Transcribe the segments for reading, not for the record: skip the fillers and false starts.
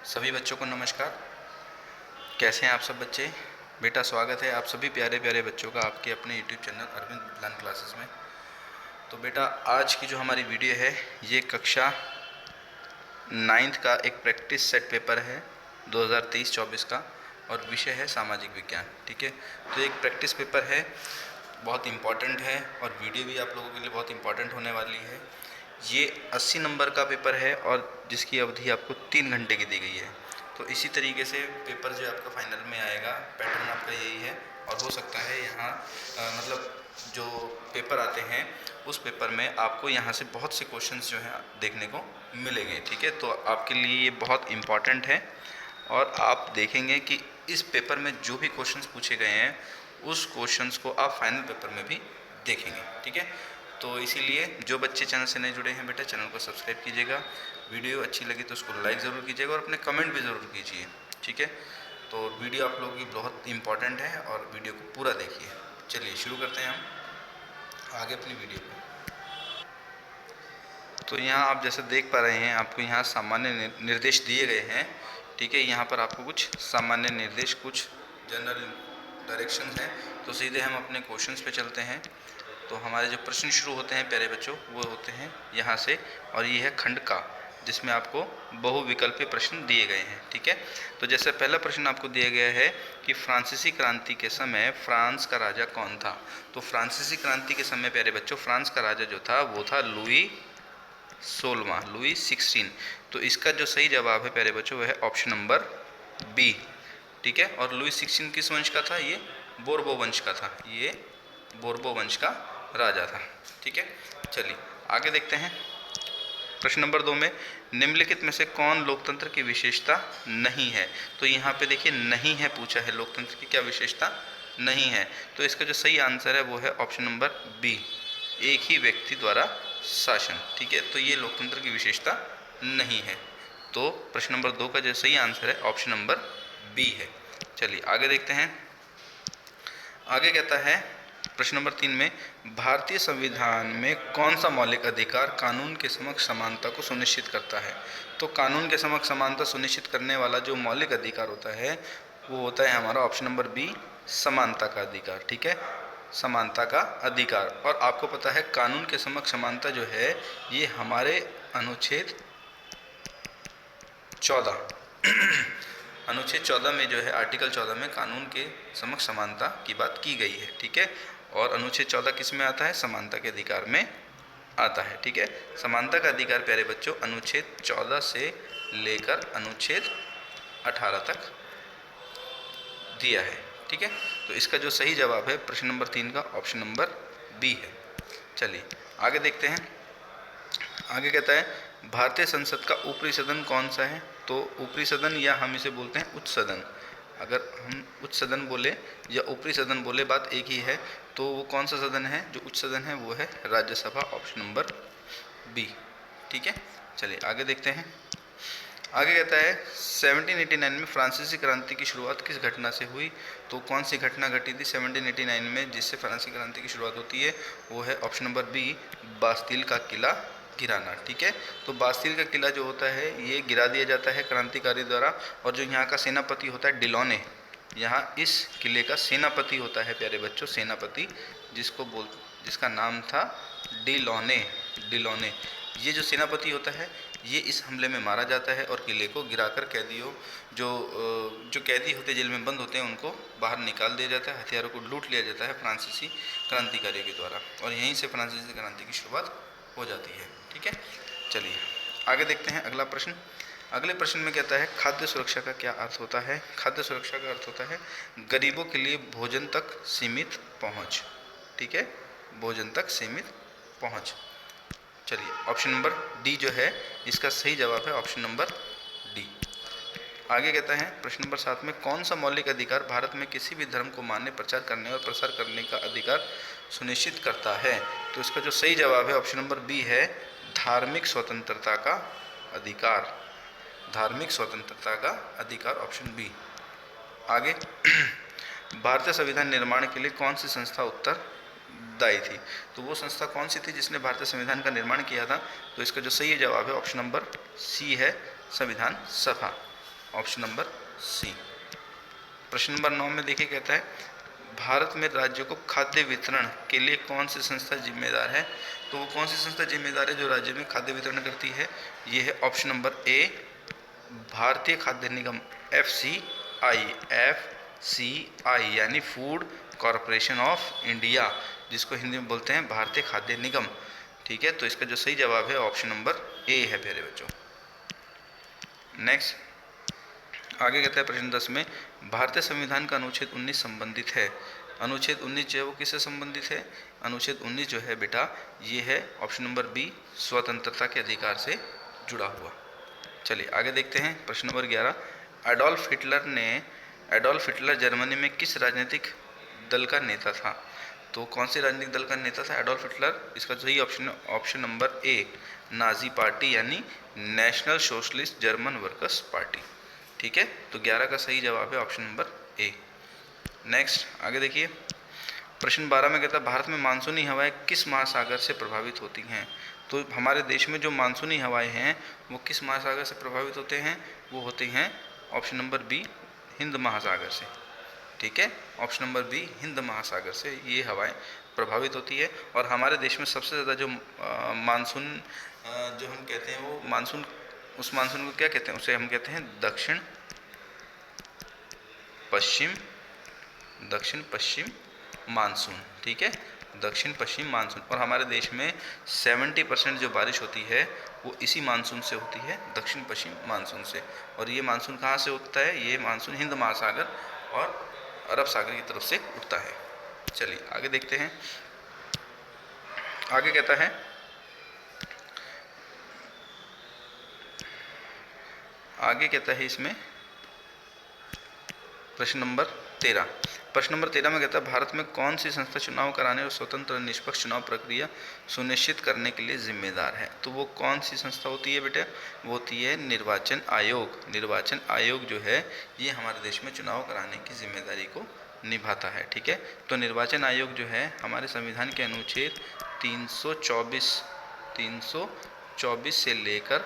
सभी बच्चों को नमस्कार। कैसे हैं आप सब बच्चे? बेटा स्वागत है आप सभी प्यारे प्यारे बच्चों का आपके अपने YouTube channel Arvind learn classes में। तो बेटा आज की जो हमारी वीडियो है ये कक्षा 9th का एक प्रैक्टिस सेट पेपर है 2023-24 का और विषय है सामाजिक विज्ञान। ठीक है, तो एक प्रैक्टिस पेपर है, बहुत इम्पॉर्टेंट है और वीडियो भी आप लोगों के लिए बहुत इम्पॉर्टेंट होने वाली है। ये 80 नंबर का पेपर है और जिसकी अवधि आपको 3 घंटे की दी गई है। तो इसी तरीके से पेपर जो आपका फाइनल में आएगा पैटर्न आपका यही है और हो सकता है यहाँ मतलब जो पेपर आते हैं उस पेपर में आपको यहाँ से बहुत से क्वेश्चंस जो हैं देखने को मिलेंगे। ठीक है, तो आपके लिए ये बहुत इम्पॉर्टेंट है और आप देखेंगे कि इस पेपर में जो भी क्वेश्चंस पूछे गए हैं उस क्वेश्चंस को आप फाइनल पेपर में भी देखेंगे। ठीक है, तो इसीलिए जो बच्चे चैनल से नहीं जुड़े हैं बेटा चैनल को सब्सक्राइब कीजिएगा, वीडियो अच्छी लगी तो उसको लाइक ज़रूर कीजिएगा और अपने कमेंट भी ज़रूर कीजिए। ठीक है, तो वीडियो आप लोगों की बहुत इंपॉर्टेंट है और वीडियो को पूरा देखिए। चलिए शुरू करते हैं हम आगे अपनी वीडियो को। तो यहाँ आप जैसे देख पा रहे हैं आपको यहाँ सामान्य निर्देश दिए गए हैं। ठीक है, यहाँ पर आपको कुछ सामान्य निर्देश, कुछ जनरल डायरेक्शंस हैं। तो सीधे हम अपने क्वेश्चंस पे चलते हैं। तो हमारे जो प्रश्न शुरू होते हैं प्यारे बच्चों वो होते हैं यहाँ से और ये है खंड का, जिसमें आपको बहुविकल्पीय प्रश्न दिए गए हैं। ठीक है, तो जैसे पहला प्रश्न आपको दिया गया है कि फ्रांसीसी क्रांति के समय फ्रांस का राजा कौन था। तो फ्रांसीसी क्रांति के समय प्यारे बच्चों फ्रांस का राजा जो था वो था लुई 16, लुई 16। तो इसका जो सही जवाब है प्यारे बच्चों वह है ऑप्शन नंबर बी। ठीक है, और लुई 16 किस वंश का था? ये बोर्बो वंश का था, ये बोर्बो वंश का राजा था। ठीक है, चलिए आगे देखते हैं। प्रश्न नंबर 2 में निम्नलिखित में से कौन लोकतंत्र की विशेषता नहीं है। तो यहाँ पे देखिए नहीं है पूछा है, लोकतंत्र की क्या विशेषता नहीं है। तो इसका जो सही आंसर है वो है ऑप्शन नंबर बी, एक ही व्यक्ति द्वारा शासन। ठीक है, तो ये लोकतंत्र की विशेषता नहीं है। तो प्रश्न नंबर 2 का जो सही आंसर है ऑप्शन नंबर बी है। चलिए आगे देखते हैं। आगे कहता है प्रश्न नंबर 3 में भारतीय संविधान में कौन सा मौलिक अधिकार कानून के समक्ष समानता को सुनिश्चित करता है। तो कानून के समक्ष समानता सुनिश्चित करने वाला जो मौलिक अधिकार होता है वो होता है हमारा ऑप्शन नंबर बी, समानता का अधिकार। ठीक है, समानता का अधिकार। और आपको पता है कानून के समक्ष समानता जो है ये हमारे अनुच्छेद 14 अनुच्छेद 14 में जो है आर्टिकल 14 में कानून के समक्ष समानता की बात की गई है। ठीक है, और अनुच्छेद 14 किस में आता है? समानता के अधिकार में आता है। ठीक है, समानता का अधिकार प्यारे बच्चों अनुच्छेद 14 से लेकर अनुच्छेद 18 तक दिया है। ठीक है, तो इसका जो सही जवाब है प्रश्न नंबर 3 का ऑप्शन नंबर बी है। चलिए आगे देखते हैं। आगे कहता है भारतीय संसद का ऊपरी सदन कौन सा है। तो ऊपरी सदन या हम इसे बोलते हैं उच्च सदन। अगर हम उच्च सदन बोले या ऊपरी सदन बोले बात एक ही है। तो वो कौन सा सदन है? जो उच्च सदन है वो है राज्यसभा, ऑप्शन नंबर बी। ठीक है, चलिए आगे देखते हैं। आगे कहता है 1789 में फ्रांसीसी क्रांति की शुरुआत किस घटना से हुई। तो कौन सी घटना घटी थी 1789 में जिससे फ्रांसीसी क्रांति की शुरुआत होती है? वो है ऑप्शन नंबर बी, बास्तील का किला गिराना। ठीक है, तो बास्तील का किला जो होता है ये गिरा दिया जाता है क्रांतिकारी द्वारा। और जो यहाँ का सेनापति होता है डिलॉने, यहाँ इस किले का सेनापति होता है प्यारे बच्चों, सेनापति जिसका नाम था डिलॉने। डिलॉने ये जो सेनापति होता है ये इस हमले में मारा जाता है और किले को गिराकर कैदियों जो कैदी होते जेल में बंद होते हैं उनको बाहर निकाल दिया जाता है, हथियारों को लूट लिया जाता है फ्रांसीसी क्रांतिकारियों के द्वारा और यहीं से फ्रांसीसी क्रांति की शुरुआत हो जाती है। ठीक है, चलिए आगे देखते हैं अगला प्रश्न। अगले प्रश्न में कहता है खाद्य सुरक्षा का क्या अर्थ होता है। खाद्य सुरक्षा का अर्थ होता है गरीबों के लिए भोजन तक सीमित पहुंच। ठीक है, भोजन तक सीमित पहुंच। चलिए ऑप्शन नंबर डी जो है इसका सही जवाब है ऑप्शन नंबर डी। आगे कहता है प्रश्न नंबर 7 में कौन सा मौलिक अधिकार भारत में किसी भी धर्म को मानने, प्रचार करने और प्रसार करने का अधिकार सुनिश्चित करता है। तो इसका जो सही जवाब है ऑप्शन नंबर बी है, धार्मिक स्वतंत्रता का अधिकार। धार्मिक स्वतंत्रता का अधिकार, ऑप्शन बी। आगे भारतीय संविधान निर्माण के लिए कौन सी संस्था उत्तरदायी थी। तो वो संस्था कौन सी थी जिसने भारतीय संविधान का निर्माण किया था। तो इसका जो सही जवाब है ऑप्शन नंबर सी है, संविधान सभा। Option number C. प्रश्न नंबर 9 में देखिए, कहता है भारत में राज्यों को खाद्य वितरण के लिए कौन सी संस्था जिम्मेदार है। तो वो कौन सी संस्था जिम्मेदार है जो राज्य में खाद्य वितरण करती है? ये है ऑप्शन नंबर ए, भारतीय खाद्य निगम, FCI यानी फूड कॉरपोरेशन ऑफ इंडिया, जिसको हिंदी में बोलते हैं भारतीय खाद्य निगम। ठीक है, तो इसका जो सही जवाब है ऑप्शन नंबर ए है प्यारे बच्चों। नेक्स्ट आगे कहता है प्रश्न 10 में भारतीय संविधान का अनुच्छेद 19 संबंधित है। अनुच्छेद 19 जो है वो किससे संबंधित है? अनुच्छेद 19 जो है बेटा ये है ऑप्शन नंबर बी, स्वतंत्रता के अधिकार से जुड़ा हुआ। चलिए आगे देखते हैं प्रश्न नंबर 11। एडोल्फ हिटलर जर्मनी में किस राजनीतिक दल का नेता था? तो कौन से राजनीतिक दल का नेता था एडोल्फ हिटलर? इसका सही option number A, Nazi Party यानी National Socialist German Workers Party. ठीक है, तो 11 का सही जवाब है ऑप्शन नंबर ए। नेक्स्ट आगे देखिए प्रश्न 12 में कहता है भारत में मानसूनी हवाएं किस महासागर से प्रभावित होती हैं? तो हमारे देश में जो मानसूनी हवाएं हैं वो किस महासागर से प्रभावित होते हैं? वो होते हैं ऑप्शन नंबर बी, हिंद महासागर से। ठीक है, ऑप्शन नंबर बी, हिंद महासागर से ये हवाएं प्रभावित होती है। और हमारे देश में सबसे ज़्यादा जो मानसून जो हम कहते हैं वो मानसून, उस मानसून को क्या कहते हैं? उसे हम कहते हैं दक्षिण पश्चिम मानसून। ठीक है, दक्षिण पश्चिम मानसून। और हमारे देश में 70% जो बारिश होती है वो इसी मानसून से होती है, दक्षिण पश्चिम मानसून से। और ये मानसून कहाँ से उठता है? ये मानसून हिंद महासागर और अरब सागर की तरफ से उठता है। चलिए आगे देखते हैं। आगे कहता है इसमें प्रश्न नंबर 13। प्रश्न नंबर 13 में कहता है भारत में कौन सी संस्था चुनाव कराने और स्वतंत्र और निष्पक्ष चुनाव प्रक्रिया सुनिश्चित करने के लिए जिम्मेदार है? तो वो कौन सी संस्था होती है बेटा? वो होती है निर्वाचन आयोग। निर्वाचन आयोग जो है ये हमारे देश में चुनाव कराने की जिम्मेदारी को निभाता है। ठीक है, तो निर्वाचन आयोग जो है हमारे संविधान के अनुच्छेद 324 से लेकर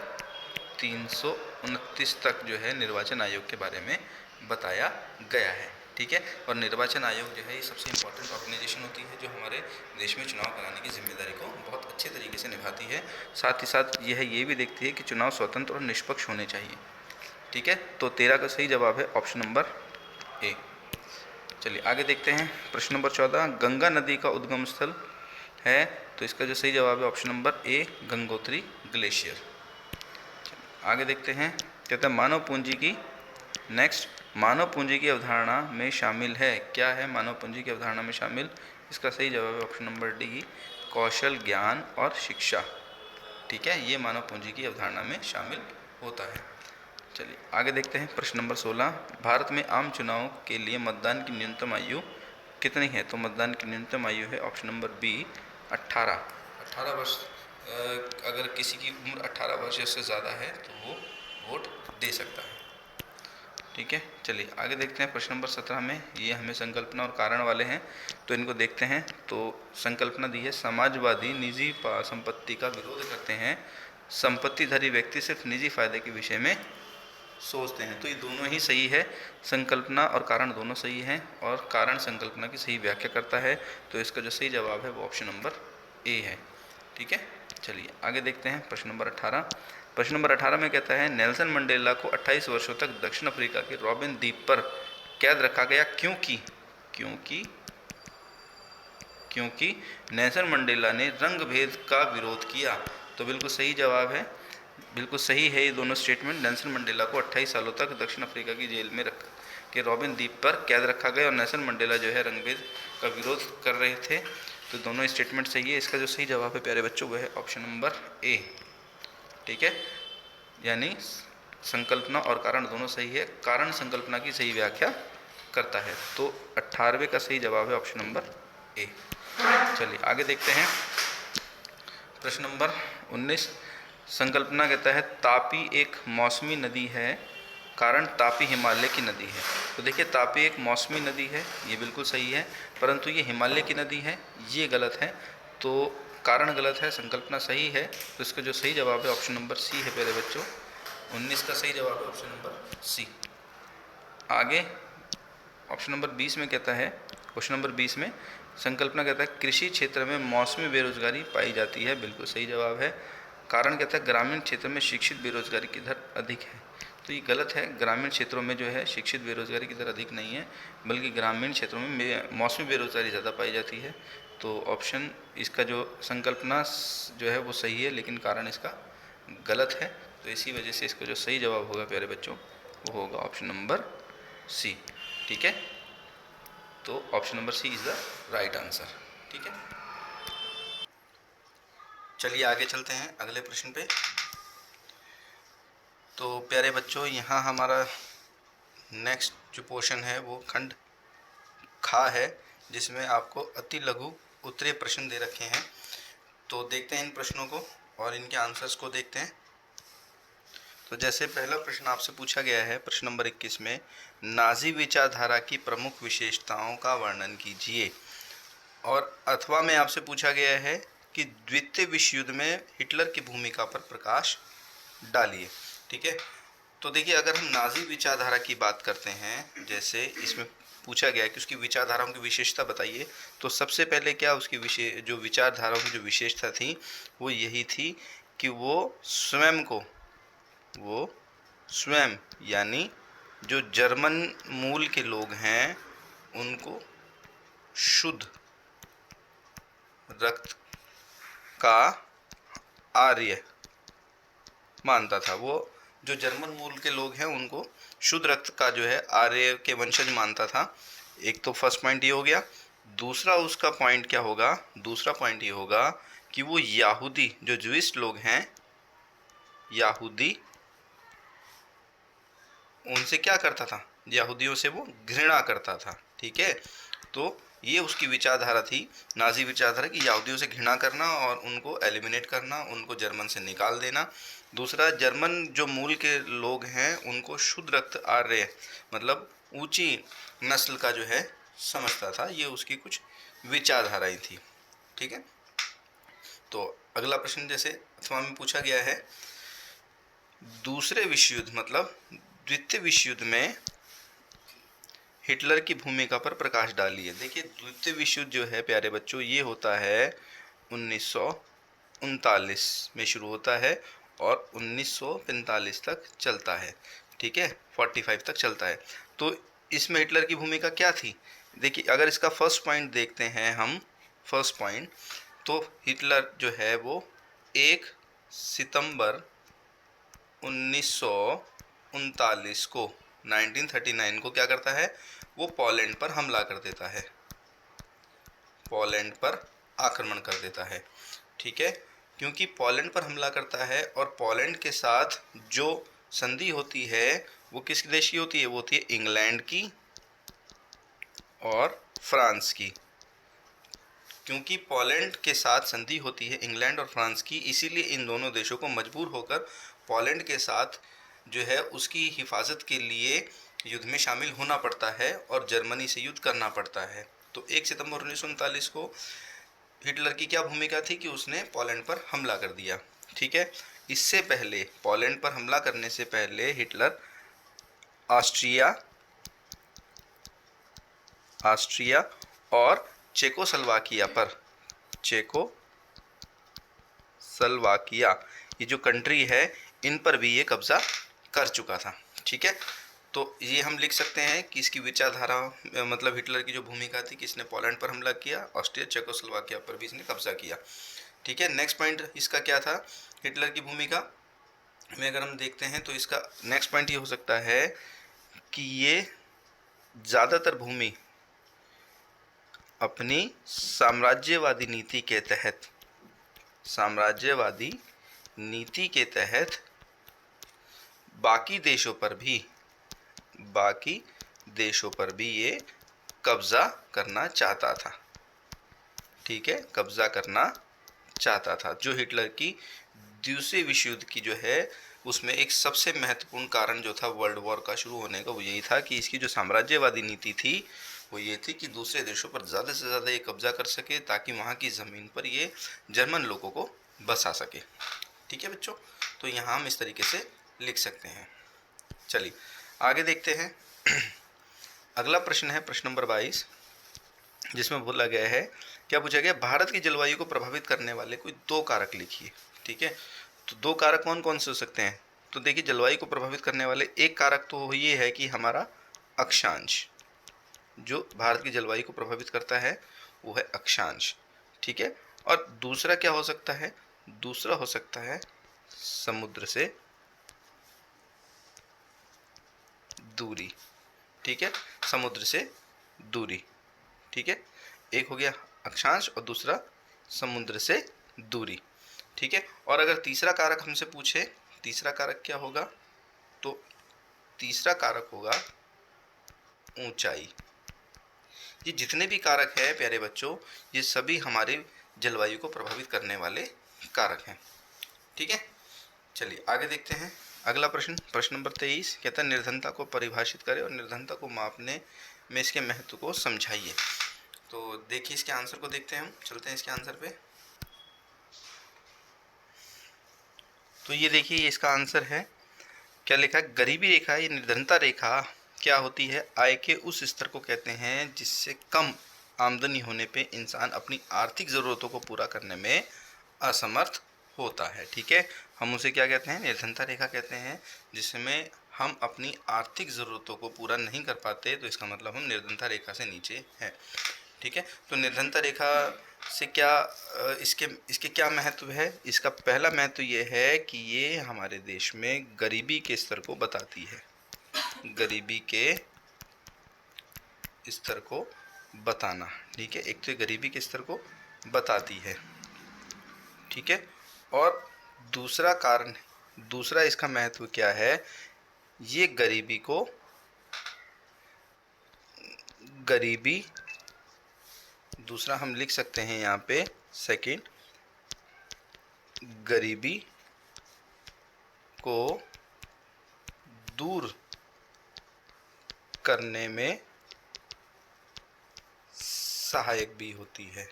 329 तक जो है निर्वाचन आयोग के बारे में बताया गया है। ठीक है, और निर्वाचन आयोग जो है ये सबसे इम्पोर्टेंट ऑर्गेनाइजेशन होती है जो हमारे देश में चुनाव कराने की जिम्मेदारी को बहुत अच्छे तरीके से निभाती है। साथ ही साथ यह ये भी देखती है कि चुनाव स्वतंत्र और निष्पक्ष होने चाहिए। ठीक है, तो 13 का सही जवाब है ऑप्शन नंबर ए। चलिए आगे देखते हैं प्रश्न नंबर 14। गंगा नदी का उद्गम स्थल है, तो इसका जो सही जवाब है ऑप्शन नंबर ए, गंगोत्री ग्लेशियर। आगे देखते हैं, कहता है मानव पूंजी की अवधारणा में शामिल है। क्या है मानव पूंजी की अवधारणा में शामिल? इसका सही जवाब है ऑप्शन नंबर डी, कौशल, ज्ञान और शिक्षा। ठीक है, ये मानव पूंजी की अवधारणा में शामिल होता है। चलिए आगे देखते हैं प्रश्न नंबर 16। भारत में आम चुनाव के लिए मतदान की न्यूनतम आयु कितनी है? तो मतदान की न्यूनतम आयु है ऑप्शन नंबर बी, 18 वर्ष। अगर किसी की उम्र 18 वर्ष से ज़्यादा है तो वो वोट दे सकता है। ठीक है, चलिए आगे देखते हैं प्रश्न नंबर 17 में। ये हमें संकल्पना और कारण वाले हैं, तो इनको देखते हैं। तो संकल्पना दी है समाजवादी निजी संपत्ति का विरोध करते हैं, संपत्तिधारी व्यक्ति सिर्फ निजी फायदे के विषय में सोचते हैं। तो ये दोनों ही सही है, संकल्पना और कारण दोनों सही हैं, और कारण संकल्पना की सही व्याख्या करता है। तो इसका जो सही जवाब है वो ऑप्शन नंबर ए है। ठीक है, चलिए आगे देखते हैं प्रश्न नंबर 18। प्रश्न नंबर 18 में कहता है नेल्सन मंडेला को 28 वर्षों तक दक्षिण अफ्रीका के रॉबिन द्वीप पर कैद रखा गया क्योंकि नेल्सन मंडेला ने रंग भेद का विरोध किया। तो बिल्कुल सही जवाब है, बिल्कुल सही है ये दोनों स्टेटमेंट। नेल्सन मंडेला को 28 सालों तक दक्षिण अफ्रीका की जेल में रख के रॉबिन द्वीप पर कैद रखा गया, और नेल्सन मंडेला जो है रंगभेद का विरोध कर रहे थे। तो दोनों स्टेटमेंट सही है। इसका जो सही जवाब है प्यारे बच्चों वो है ऑप्शन नंबर ए। ठीक है, यानी संकल्पना और कारण दोनों सही है, कारण संकल्पना की सही व्याख्या करता है। तो 18वें का सही जवाब है ऑप्शन नंबर ए। चलिए आगे देखते हैं प्रश्न नंबर 19। संकल्पना कहता है तापी एक मौसमी नदी है, कारण तापी हिमालय की नदी है। तो देखिए तापी एक मौसमी नदी है, ये बिल्कुल सही है, परंतु ये हिमालय की नदी है, ये गलत है। तो कारण गलत है, संकल्पना सही है। तो इसका जो सही जवाब है ऑप्शन नंबर सी है प्यारे बच्चों, 19 का सही जवाब है ऑप्शन नंबर सी। आगे ऑप्शन नंबर 20 में कहता है, क्वेश्चन नंबर 20 में संकल्पना कहता है कृषि क्षेत्र में मौसमी बेरोजगारी पाई जाती है, बिल्कुल सही जवाब है। कारण कहता है ग्रामीण क्षेत्र में शिक्षित बेरोजगारी की दर अधिक है, तो ये गलत है। ग्रामीण क्षेत्रों में जो है शिक्षित बेरोजगारी की दर अधिक नहीं है, बल्कि ग्रामीण क्षेत्रों में मौसमी बेरोजगारी ज़्यादा पाई जाती है। तो ऑप्शन इसका जो संकल्पना जो है वो सही है, लेकिन कारण इसका गलत है। तो इसी वजह से इसका जो सही जवाब होगा प्यारे बच्चों वो होगा ऑप्शन नंबर सी। ठीक है, तो option number C is the right answer. ठीक है, चलिए आगे चलते हैं अगले प्रश्न पे। तो प्यारे बच्चों, यहाँ हमारा नेक्स्ट जो पोर्शन है वो खंड खा है, जिसमें आपको अति लघु उत्तरीय प्रश्न दे रखे हैं। तो देखते हैं इन प्रश्नों को और इनके आंसर्स को देखते हैं। तो जैसे पहला प्रश्न आपसे पूछा गया है प्रश्न नंबर 21 में, नाजी विचारधारा की प्रमुख विशेषताओं का वर्णन कीजिए। और अथवा में आपसे पूछा गया है कि द्वितीय विश्व युद्ध में हिटलर की भूमिका पर प्रकाश डालिए। ठीक है, तो देखिए अगर हम नाजी विचारधारा की बात करते हैं, जैसे इसमें पूछा गया है कि उसकी विचारधाराओं की विशेषता बताइए, तो सबसे पहले क्या उसकी जो विचारधाराओं की जो विशेषता थी वो यही थी कि वो स्वयं यानी जो जर्मन मूल के लोग हैं उनको शुद्ध रक्त का आर्य मानता था। वो जो जर्मन मूल के लोग हैं उनको शुद्ध रक्त का जो है आर्य के वंशज मानता था। एक तो फर्स्ट पॉइंट ये हो गया। दूसरा उसका पॉइंट क्या होगा, दूसरा पॉइंट ये होगा कि वो यहूदी जो ज्यूइश लोग हैं, यहूदी उनसे क्या करता था, यहूदियों से वो घृणा करता था। ठीक है, तो ये उसकी विचारधारा थी, नाजी विचारधारा की यहूदियों से घृणा करना और उनको एलिमिनेट करना, उनको जर्मन से निकाल देना। दूसरा, जर्मन जो मूल के लोग हैं उनको शुद्ध रक्त आर्य मतलब ऊंची नस्ल का जो है समझता था। ये उसकी कुछ विचारधाराएं थी। ठीक है, तो अगला प्रश्न जैसे अथवा में पूछा गया है, दूसरे विश्व युद्ध मतलब द्वितीय विश्व युद्ध में हिटलर की भूमिका पर प्रकाश डालिए। देखिए द्वितीय विश्व युद्ध जो है प्यारे बच्चों ये होता है 1939 में शुरू होता है और 1945 तक चलता है। ठीक है, 45 तक चलता है। तो इसमें हिटलर की भूमिका क्या थी? देखिए अगर इसका फर्स्ट पॉइंट देखते हैं हम, फर्स्ट पॉइंट, तो हिटलर जो है वो 1 सितंबर 1939 को 1939 को क्या करता है, वो पोलैंड पर हमला कर देता है, पोलैंड पर आक्रमण कर देता है। ठीक है, क्योंकि पोलैंड पर हमला करता है और पोलैंड के साथ जो संधि होती है वो किस देश की होती है, वो होती है इंग्लैंड की और फ्रांस की। क्योंकि पोलैंड के साथ संधि होती है इंग्लैंड और फ्रांस की, इसीलिए इन दोनों देशों को मजबूर होकर पोलैंड के साथ जो है उसकी हिफाजत के लिए युद्ध में शामिल होना पड़ता है और जर्मनी से युद्ध करना पड़ता है। तो 1 सितंबर 1939 को हिटलर की क्या भूमिका थी कि उसने पोलैंड पर हमला कर दिया। ठीक है, इससे पहले पोलैंड पर हमला करने से पहले हिटलर ऑस्ट्रिया और चेकोस्लोवाकिया ये जो कंट्री है इन पर भी ये कब्जा कर चुका था। ठीक है, तो ये हम लिख सकते हैं कि इसकी विचारधारा मतलब हिटलर की जो भूमिका थी कि इसने पोलैंड पर हमला किया, ऑस्ट्रिया चेकोस्लोवाकिया पर भी इसने कब्जा किया। ठीक है, नेक्स्ट पॉइंट इसका क्या था, हिटलर की भूमिका में अगर हम देखते हैं तो इसका नेक्स्ट पॉइंट ये हो सकता है कि ये ज़्यादातर भूमि अपनी साम्राज्यवादी नीति के तहत बाकी देशों पर भी ये कब्जा करना चाहता था। ठीक है, कब्जा करना चाहता था। जो हिटलर की दूसरे विश्व युद्ध की जो है उसमें एक सबसे महत्वपूर्ण कारण जो था वर्ल्ड वॉर का शुरू होने का, वो यही था कि इसकी जो साम्राज्यवादी नीति थी वो ये थी कि दूसरे देशों पर ज़्यादा से ज़्यादा ये कब्जा कर सके ताकि वहाँ की ज़मीन पर ये जर्मन लोगों को बसा सके। ठीक है बच्चों, तो यहाँ हम इस तरीके से लिख सकते हैं। चलिए आगे देखते हैं। अगला प्रश्न है प्रश्न नंबर 22, जिसमें बोला गया है, क्या पूछा गया, भारत की जलवायु को प्रभावित करने वाले कोई 2 कारक लिखिए। ठीक है, तो 2 कारक कौन कौन से हो सकते हैं? तो देखिए, जलवायु को प्रभावित करने वाले एक कारक तो ये है कि हमारा अक्षांश, जो भारत की जलवायु को प्रभावित करता है वो है अक्षांश। ठीक है, और दूसरा क्या हो सकता है? दूसरा हो सकता है समुद्र से दूरी। ठीक है, समुद्र से दूरी। ठीक है, एक हो गया अक्षांश और दूसरा समुद्र से दूरी। ठीक है, और अगर तीसरा कारक हमसे पूछे, तीसरा कारक क्या होगा? तो तीसरा कारक होगा ऊंचाई। ये जितने भी कारक हैं प्यारे बच्चों, ये सभी हमारे जलवायु को प्रभावित करने वाले कारक हैं। ठीक है, चलिए आगे देखते हैं। अगला प्रश्न, प्रश्न नंबर 23, कहता है निर्धनता को परिभाषित करें और निर्धनता को मापने में इसके महत्व को समझाइए। तो देखिए इसके आंसर को देखते हैं, हम चलते हैं इसके आंसर पे। तो ये देखिए, ये इसका आंसर है, क्या लिखा है? गरीबी रेखा, ये निर्धनता रेखा क्या होती है? आय के उस स्तर को कहते हैं जिससे कम आमदनी होने पे इंसान अपनी आर्थिक ज़रूरतों को पूरा करने में असमर्थ होता है। ठीक है, हम उसे क्या कहते हैं? निर्धनता रेखा कहते हैं, जिसमें हम अपनी आर्थिक ज़रूरतों को पूरा नहीं कर पाते, तो इसका मतलब हम निर्धनता रेखा से नीचे हैं। ठीक है, तो निर्धनता रेखा से क्या इसके इसके क्या महत्व है? इसका पहला महत्व ये है कि ये हमारे देश में गरीबी के स्तर को बताती है। गरीबी के स्तर को बताना। ठीक है, एक तो गरीबी के स्तर को बताती है। ठीक है, और दूसरा कारण, दूसरा इसका महत्व क्या है? ये गरीबी दूसरा हम लिख सकते हैं यहाँ पे सेकंड, गरीबी को दूर करने में सहायक भी होती है।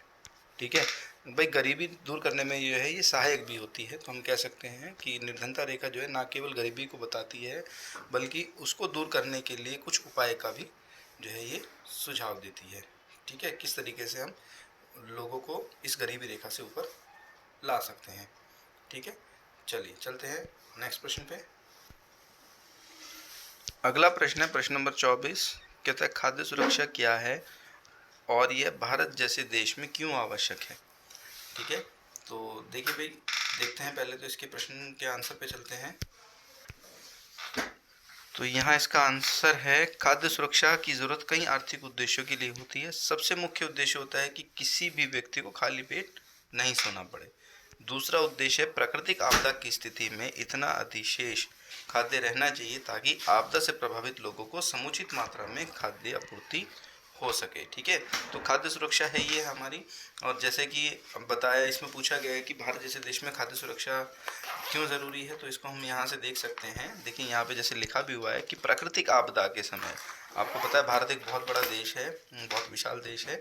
ठीक है भाई, गरीबी दूर करने में ये है, ये सहायक भी होती है। तो हम कह सकते हैं कि निर्धनता रेखा जो है ना केवल गरीबी को बताती है, बल्कि उसको दूर करने के लिए कुछ उपाय का भी जो है ये सुझाव देती है। ठीक है, किस तरीके से हम लोगों को इस गरीबी रेखा से ऊपर ला सकते हैं। ठीक है, चलिए चलते हैं नेक्स्ट प्रश्न पे। अगला प्रश्न है प्रश्न नंबर 24, कहता है खाद्य सुरक्षा क्या है और यह भारत जैसे देश में क्यों आवश्यक है? ठीक है, तो देखिए भाई, देखते हैं पहले तो इसके प्रश्न के आंसर पे चलते हैं। तो यहाँ इसका आंसर है, खाद्य सुरक्षा की जरूरत कई आर्थिक उद्देश्यों के लिए होती है। सबसे मुख्य उद्देश्य होता है कि किसी भी व्यक्ति को खाली पेट नहीं सोना पड़े। दूसरा उद्देश्य है प्राकृतिक आपदा की स्थिति में इतना अधिशेष खाद्य रहना चाहिए ताकि आपदा से प्रभावित लोगों को समुचित मात्रा में खाद्य आपूर्ति हो सके। ठीक है, तो खाद्य सुरक्षा है ये हमारी। और जैसे कि बताया, इसमें पूछा गया है कि भारत जैसे देश में खाद्य सुरक्षा क्यों ज़रूरी है, तो इसको हम यहाँ से देख सकते हैं। देखिए यहाँ पे जैसे लिखा भी हुआ है कि प्राकृतिक आपदा के समय, आपको पता है भारत एक बहुत बड़ा देश है, बहुत विशाल देश है,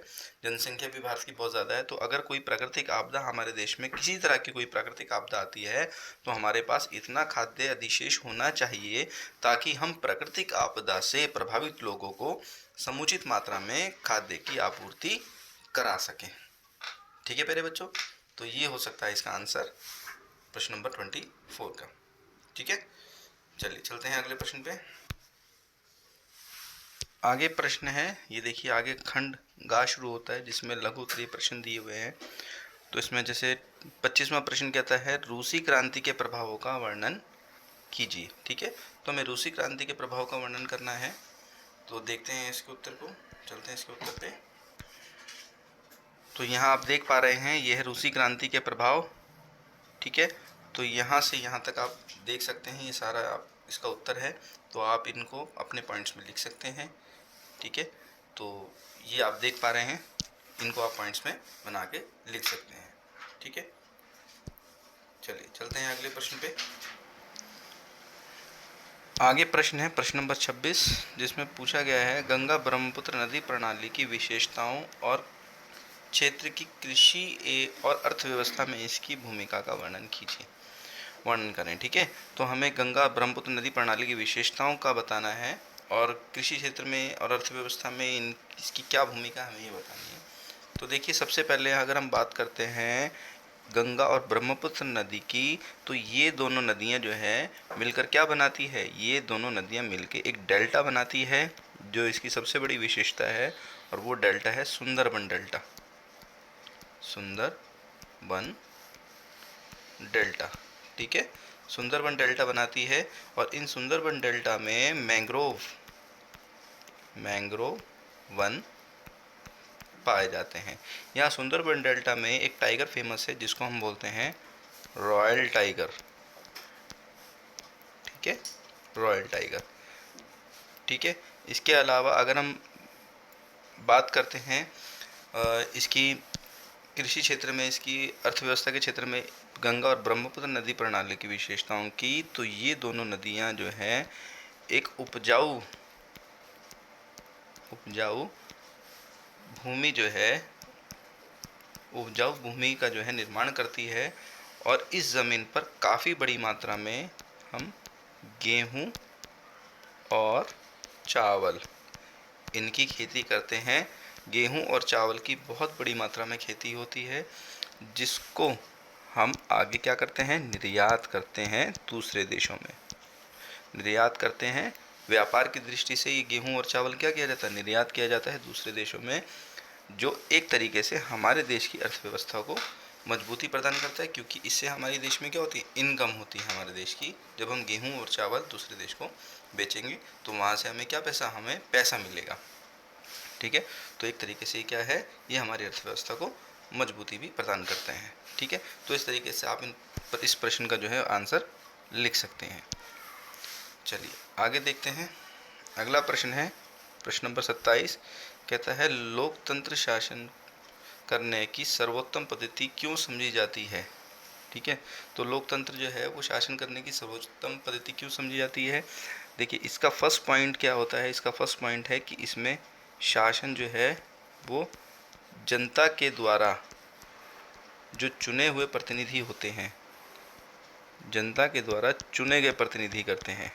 जनसंख्या भी भारत की बहुत ज़्यादा है। तो अगर कोई प्राकृतिक आपदा हमारे देश में, किसी तरह की कोई प्राकृतिक आपदा आती है, तो हमारे पास इतना खाद्य अधिशेष होना चाहिए ताकि हम प्राकृतिक आपदा से प्रभावित लोगों को समुचित मात्रा में खाद्य की आपूर्ति करा सकें। ठीक है प्यारे बच्चों, तो ये हो सकता है इसका आंसर प्रश्न नंबर 24 का। ठीक है, चलिए चलते हैं अगले प्रश्न पे। आगे प्रश्न है, ये देखिए आगे खंड गा शुरू होता है जिसमें लघु उत्तरीय प्रश्न दिए हुए हैं। तो इसमें जैसे 25वां प्रश्न कहता है रूसी क्रांति के प्रभावों का वर्णन कीजिए। ठीक है, तो हमें रूसी क्रांति के प्रभाव का वर्णन करना है। तो देखते हैं इसके उत्तर को, चलते हैं इसके उत्तर पे। तो यहाँ आप देख पा रहे हैं, यह है रूसी क्रांति के प्रभाव। ठीक है, तो यहाँ से यहाँ तक आप देख सकते हैं, ये सारा आप इसका उत्तर है। तो आप इनको अपने पॉइंट्स में लिख सकते हैं। ठीक है, तो ये आप देख पा रहे हैं, इनको आप पॉइंट्स में बना के लिख सकते हैं। ठीक है, चलिए चलते हैं अगले प्रश्न पे। आगे प्रश्न है प्रश्न नंबर 26, जिसमें पूछा गया है गंगा ब्रह्मपुत्र नदी प्रणाली की विशेषताओं और क्षेत्र की कृषि और अर्थव्यवस्था में इसकी भूमिका का वर्णन कीजिए। वर्णन करें। ठीक है, तो हमें गंगा ब्रह्मपुत्र नदी प्रणाली की विशेषताओं का बताना है और कृषि क्षेत्र में और अर्थव्यवस्था में इसकी क्या भूमिका हमें ये बतानी है। तो देखिए, सबसे पहले अगर हम बात करते हैं गंगा और ब्रह्मपुत्र नदी की, तो ये दोनों नदियाँ जो है मिलकर क्या बनाती है, ये दोनों नदियाँ मिलकर एक डेल्टा बनाती है, जो इसकी सबसे बड़ी विशेषता है, और वो डेल्टा है सुंदरबन डेल्टा। सुंदरबन डेल्टा, ठीक है, सुंदरबन डेल्टा बनाती है। और इन सुंदरबन डेल्टा में मैंग्रोव वन पाए जाते हैं। यहाँ सुंदरबन डेल्टा में एक टाइगर फेमस है जिसको हम बोलते हैं रॉयल टाइगर। ठीक है, रॉयल टाइगर। ठीक है, इसके अलावा अगर हम बात करते हैं इसकी कृषि क्षेत्र में, इसकी अर्थव्यवस्था के क्षेत्र में गंगा और ब्रह्मपुत्र नदी प्रणाली की विशेषताओं की, तो ये दोनों नदियाँ जो हैं एक उपजाऊ भूमि जो है, उपजाऊ भूमि का जो है निर्माण करती है। और इस ज़मीन पर काफ़ी बड़ी मात्रा में हम गेहूँ और चावल इनकी खेती करते हैं। गेहूँ और चावल की बहुत बड़ी मात्रा में खेती होती है, जिसको हम आगे क्या करते हैं, निर्यात करते हैं दूसरे देशों में, निर्यात करते हैं। व्यापार की दृष्टि से ये गेहूँ और चावल क्या किया जाता है, निर्यात किया जाता है दूसरे देशों में, जो एक तरीके से हमारे देश की अर्थव्यवस्था को मजबूती प्रदान करता है, क्योंकि इससे हमारे देश में क्या होती है, इनकम होती है हमारे देश की। जब हम गेहूँ और चावल दूसरे देश को बेचेंगे तो वहाँ से हमें क्या हमें पैसा मिलेगा। ठीक है, तो एक तरीके से क्या है, ये हमारी अर्थव्यवस्था को मजबूती भी प्रदान करते हैं। ठीक है, तो इस तरीके से आप इस प्रश्न का जो है आंसर लिख सकते हैं। चलिए आगे देखते हैं। अगला प्रश्न है प्रश्न नंबर 27। कहता है लोकतंत्र शासन करने की सर्वोत्तम पद्धति क्यों समझी जाती है। ठीक है, तो लोकतंत्र जो है वो शासन करने की सर्वोत्तम पद्धति क्यों समझी जाती है। देखिए, इसका फर्स्ट पॉइंट क्या होता है, इसका फर्स्ट पॉइंट है कि इसमें शासन जो है वो जनता के द्वारा जो चुने हुए प्रतिनिधि होते हैं, जनता के द्वारा चुने गए प्रतिनिधि करते हैं।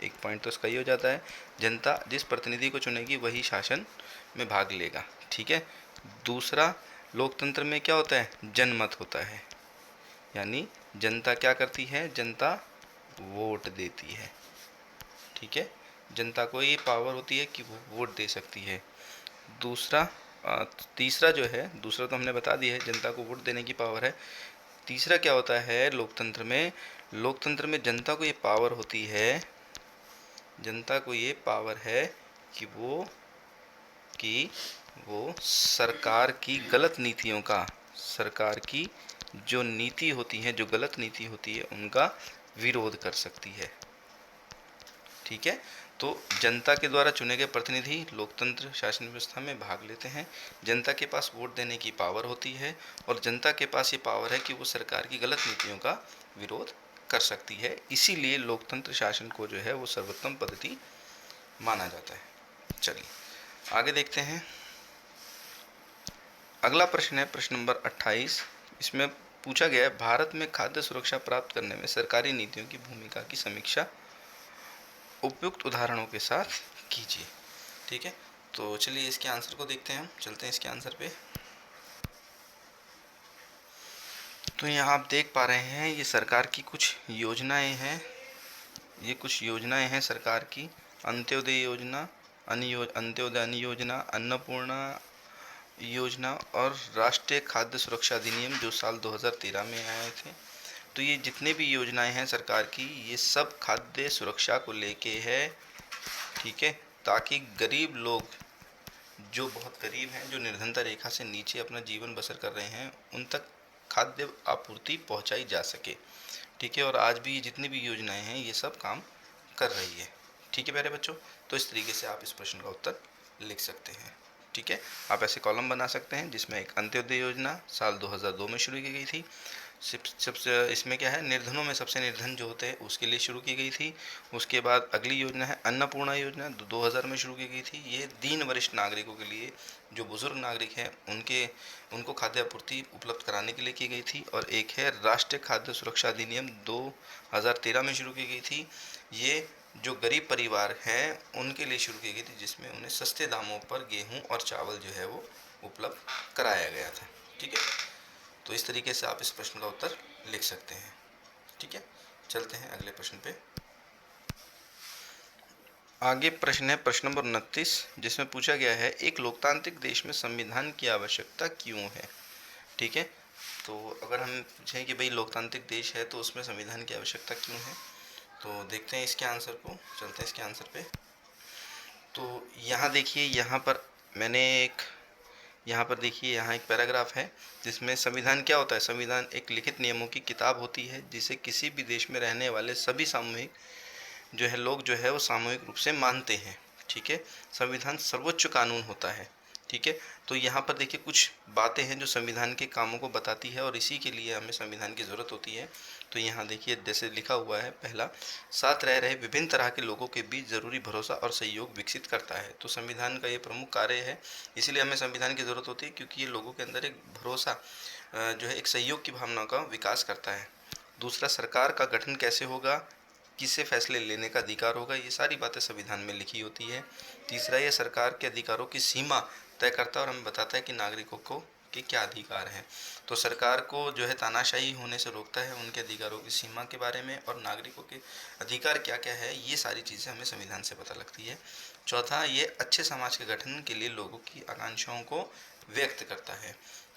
एक पॉइंट तो इसका ही हो जाता है, जनता जिस प्रतिनिधि को चुनेगी वही शासन में भाग लेगा। ठीक है, दूसरा, लोकतंत्र में क्या होता है, जनमत होता है, यानी जनता क्या करती है, जनता वोट देती है। ठीक है, जनता को ये पावर होती है कि वो वोट दे सकती है। दूसरा तीसरा जो है, दूसरा तो हमने बता दिया है, जनता को वोट देने की पावर है। तीसरा क्या होता है लोकतंत्र में, लोकतंत्र में जनता को ये पावर होती है, जनता को ये पावर है कि वो सरकार की गलत नीतियों का, सरकार की जो नीति होती है, जो गलत नीति होती है, उनका विरोध कर सकती है। ठीक है, तो जनता के द्वारा चुने गए प्रतिनिधि लोकतंत्र शासन व्यवस्था में भाग लेते हैं। जनता के पास वोट देने की पावर होती है और जनता के पास ये पावर है कि वो सरकार की गलत नीतियों का विरोध कर सकती है। इसीलिए लोकतंत्र शासन को जो है वो सर्वोत्तम पद्धति माना जाता है। चलिए आगे देखते हैं। अगला प्रश्न है प्रश्न नंबर 28। इसमें पूछा गया है भारत में खाद्य सुरक्षा प्राप्त करने में सरकारी नीतियों की भूमिका की समीक्षा उपयुक्त उदाहरणों के साथ कीजिए। ठीक है, तो चलिए इसके आंसर को देखते हैं, हम चलते हैं इसके आंसर पे। तो यहाँ आप देख पा रहे हैं ये सरकार की कुछ योजनाएं हैं, ये कुछ योजनाएं हैं सरकार की। अंत्योदय योजना, अंत्योदय अन्न योजना, अन्नपूर्णा योजना और राष्ट्रीय खाद्य सुरक्षा अधिनियम जो साल 2013 में आए थे। तो ये जितने भी योजनाएं हैं सरकार की, ये सब खाद्य सुरक्षा को लेके है। ठीक है, ताकि गरीब लोग जो बहुत गरीब हैं, जो निर्धनता रेखा से नीचे अपना जीवन बसर कर रहे हैं, उन तक खाद्य आपूर्ति पहुंचाई जा सके। ठीक है, और आज भी जितनी भी योजनाएं हैं ये सब काम कर रही है। ठीक है प्यारे बच्चों, तो इस तरीके से आप इस प्रश्न का उत्तर लिख सकते हैं। ठीक है, आप ऐसे कॉलम बना सकते हैं जिसमें एक अंत्योदय योजना साल 2002 में शुरू की गई थी, सबसे इसमें क्या है, निर्धनों में सबसे निर्धन जो होते हैं उसके लिए शुरू की गई थी। उसके बाद अगली योजना है अन्नपूर्णा योजना, 2000 में शुरू की गई थी। ये दीन वरिष्ठ नागरिकों के लिए, जो बुजुर्ग नागरिक हैं उनको खाद्य आपूर्ति उपलब्ध कराने के लिए की गई थी। और एक है राष्ट्रीय खाद्य सुरक्षा अधिनियम, 2013 में शुरू की गई थी। ये जो गरीब परिवार हैं उनके लिए शुरू की गई थी, जिसमें उन्हें सस्ते दामों पर गेहूँ और चावल जो है वो उपलब्ध कराया गया था। ठीक है, तो इस तरीके से आप इस प्रश्न का उत्तर लिख सकते हैं। ठीक है, चलते हैं अगले प्रश्न पे। आगे प्रश्न है प्रश्न नंबर 29, जिसमें पूछा गया है एक लोकतांत्रिक देश में संविधान की आवश्यकता क्यों है। ठीक है, तो अगर हम पूछें कि भाई लोकतांत्रिक देश है तो उसमें संविधान की आवश्यकता क्यों है, तो देखते हैं इसके आंसर को, चलते हैं इसके आंसर पे। तो यहाँ देखिए, यहाँ पर देखिए, यहाँ एक पैराग्राफ है जिसमें संविधान क्या होता है। संविधान एक लिखित नियमों की किताब होती है जिसे किसी भी देश में रहने वाले सभी सामूहिक जो है लोग जो है वो सामूहिक रूप से मानते हैं। ठीक है, संविधान सर्वोच्च कानून होता है। ठीक है, तो यहाँ पर देखिए कुछ बातें हैं जो संविधान के कामों को बताती है और इसी के लिए हमें संविधान की ज़रूरत होती है। तो यहाँ देखिए जैसे लिखा हुआ है, पहला, साथ रह रहे विभिन्न तरह के लोगों के बीच ज़रूरी भरोसा और सहयोग विकसित करता है। तो संविधान का ये प्रमुख कार्य है, इसीलिए हमें संविधान की ज़रूरत होती है, क्योंकि ये लोगों के अंदर एक भरोसा जो है एक सहयोग की भावना का विकास करता है। दूसरा, सरकार का गठन कैसे होगा, किसे फैसले लेने का अधिकार होगा, ये सारी बातें संविधान में लिखी होती है। तीसरा, ये सरकार के अधिकारों की सीमा तय करता है और हमें बताता है कि नागरिकों को के क्या अधिकार हैं। तो सरकार को जो है तानाशाही होने से रोकता है, उनके अधिकारों की सीमा के बारे में और नागरिकों के अधिकार क्या क्या है, ये सारी चीज़ें हमें संविधान से पता लगती है। चौथा, ये अच्छे समाज के गठन के लिए लोगों की आकांक्षाओं को व्यक्त करता है।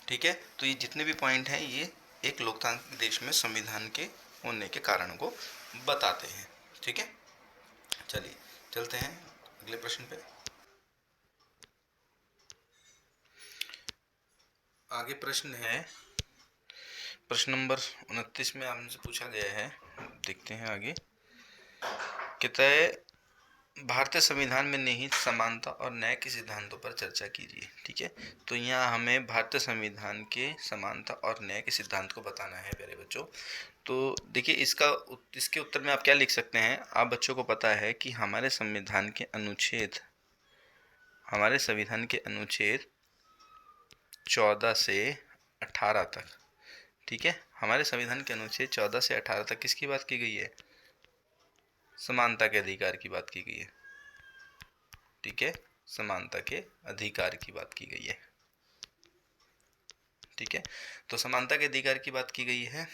ठीक है, तो ये जितने भी पॉइंट हैं ये एक लोकतांत्रिक देश में संविधान के होने के कारण को बताते हैं। ठीक है, चलिए चलते हैं अगले प्रश्न पे। आगे प्रश्न है प्रश्न नंबर 29 में आपसे पूछा गया है, देखते हैं आगे। कहता है भारतीय संविधान में निहित समानता और न्याय के सिद्धांतों पर चर्चा कीजिए। ठीक है, तो यहाँ हमें भारतीय संविधान के समानता और न्याय के सिद्धांत को बताना है प्यारे बच्चों। तो देखिए इसके उत्तर में आप क्या लिख सकते हैं। आप बच्चों को पता है कि हमारे संविधान के अनुच्छेद 14 से 18 तक, ठीक है, हमारे संविधान के अनुच्छेद 14 से 18 तक किसकी बात की गई है, समानता के अधिकार की बात की गई है। ठीक है, समानता के अधिकार की बात की गई है। ठीक है, तो समानता के अधिकार की बात की गई है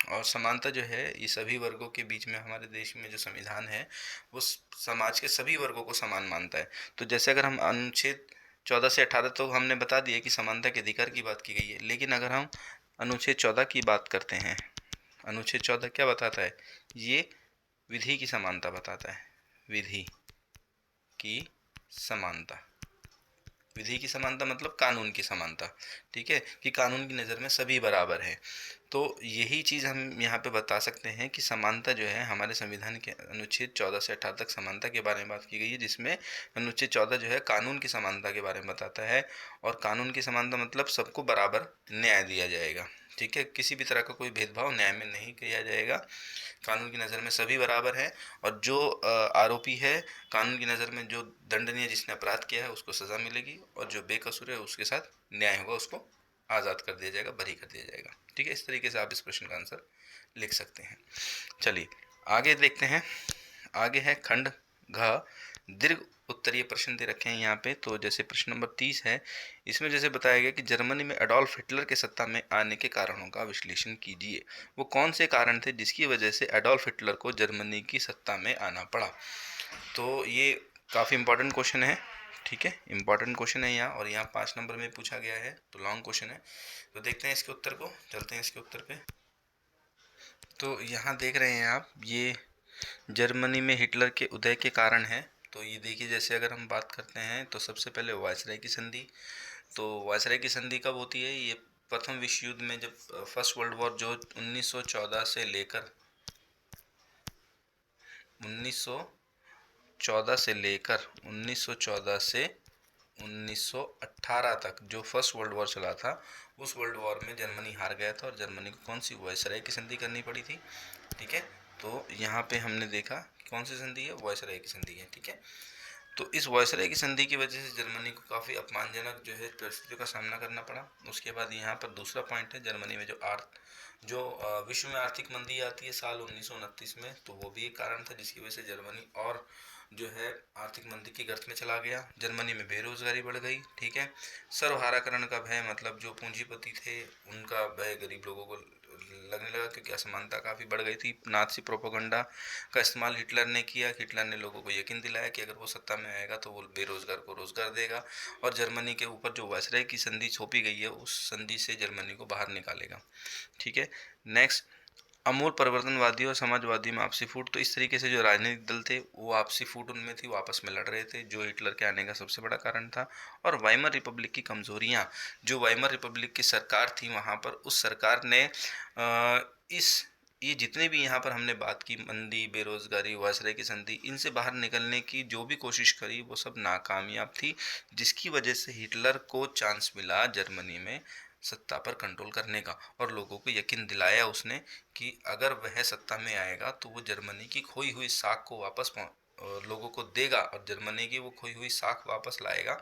और समानता जो है ये सभी वर्गों के बीच में, हमारे देश में जो संविधान है वो समाज के सभी वर्गों को समान मानता है। तो जैसे अगर हम अनुच्छेद 14 से 18 तो हमने बता दिया कि समानता के अधिकार की बात की गई है, लेकिन अगर हम अनुच्छेद 14 की बात करते हैं, अनुच्छेद 14 क्या बताता है, ये विधि की समानता बताता है। विधि की समानता, विधि की समानता मतलब कानून की समानता। ठीक है, कि कानून की नज़र में सभी बराबर हैं। तो यही चीज़ हम यहाँ पे बता सकते हैं कि समानता जो है हमारे संविधान के अनुच्छेद 14 से 18 तक समानता के बारे में बात की गई है, जिसमें अनुच्छेद 14 जो है कानून की समानता के बारे में बताता है। और कानून की समानता मतलब सबको बराबर न्याय दिया जाएगा। ठीक है, किसी भी तरह का कोई भेदभाव न्याय में नहीं किया जाएगा। कानून की नज़र में सभी बराबर हैं और जो आरोपी है, कानून की नज़र में जो दंडनीय जिसने अपराध किया है उसको सज़ा मिलेगी और जो बेकसूर है उसके साथ न्याय होगा, उसको आज़ाद कर दिया जाएगा, बरी कर दिया जाएगा। ठीक है, इस तरीके से आप इस प्रश्न का आंसर लिख सकते हैं। चलिए आगे देखते हैं। आगे है खंड घ, दीर्घ उत्तरीय प्रश्न दे रखे हैं यहाँ पे। तो जैसे प्रश्न नंबर 30 है, इसमें जैसे बताया गया कि जर्मनी में एडोल्फ हिटलर के सत्ता में आने के कारणों का विश्लेषण कीजिए। वो कौन से कारण थे जिसकी वजह से एडोल्फ हिटलर को जर्मनी की सत्ता में आना पड़ा। तो ये काफ़ी इंपॉर्टेंट क्वेश्चन है। ठीक है, इंपॉर्टेंट क्वेश्चन है यहाँ, और यहाँ 5 नंबर में पूछा गया है, तो लॉन्ग क्वेश्चन है। तो देखते हैं इसके उत्तर को, चलते हैं इसके उत्तर पे। तो यहाँ देख रहे हैं आप, ये जर्मनी में हिटलर के उदय के कारण है। तो ये देखिए, जैसे अगर हम बात करते हैं तो सबसे पहले वायसराय की संधि। तो वायसराय की संधि कब होती है, ये प्रथम विश्व युद्ध में, जब फर्स्ट वर्ल्ड वॉर जो 1914 से लेकर 1914 से 1918 तक जो फर्स्ट वर्ल्ड वॉर चला था, उस वर्ल्ड वॉर में जर्मनी हार गया था और जर्मनी को कौन सी वायसराय की संधि करनी पड़ी थी। ठीक है, तो यहाँ पे हमने देखा कि कौन सी संधि है, वायसराय की संधि है। ठीक है, तो इस वायसराय की संधि की वजह से जर्मनी को काफ़ी अपमानजनक जो है परिस्थितियों का सामना करना पड़ा। उसके बाद यहाँ पर दूसरा पॉइंट है, जर्मनी में जो विश्व में आर्थिक मंदी आती है साल 1929 में, तो वो भी एक कारण था जिसकी वजह से जर्मनी और जो है आर्थिक मंदी की गर्त में चला गया। जर्मनी में बेरोजगारी बढ़ गई। ठीक है, सर्वहाराकरण का भय, मतलब जो पूंजीपति थे उनका भय गरीब लोगों को लगने लगा, क्योंकि असमानता काफ़ी बढ़ गई थी। नाज़ी प्रोपेगेंडा का इस्तेमाल हिटलर ने किया। हिटलर ने लोगों को यकीन दिलाया कि अगर वो सत्ता में आएगा तो वो बेरोजगार को रोजगार देगा और जर्मनी के ऊपर जो वायसराय की संधि थोपी गई है उस संधि से जर्मनी को बाहर निकालेगा। ठीक है, नेक्स्ट, अमूल परिवर्तनवादी और समाजवादी में आपसी फूट। तो इस तरीके से जो राजनीतिक दल थे वो आपसी फूट उनमें थी, वो आपस में लड़ रहे थे, जो हिटलर के आने का सबसे बड़ा कारण था। और वाइमर रिपब्लिक की कमजोरियां, जो वाइमर रिपब्लिक की सरकार थी वहाँ पर, उस सरकार ने इस ये जितने भी यहाँ पर हमने बात की, मंदी, बेरोजगारी, वायसराय की संधि, इनसे बाहर निकलने की जो भी कोशिश करी वो सब नाकामयाब थी, जिसकी वजह से हिटलर को चांस मिला जर्मनी में सत्ता पर कंट्रोल करने का और लोगों को यकीन दिलाया उसने कि अगर वह सत्ता में आएगा तो वो जर्मनी की खोई हुई साख को वापस लोगों को देगा और जर्मनी की वो खोई हुई साख वापस लाएगा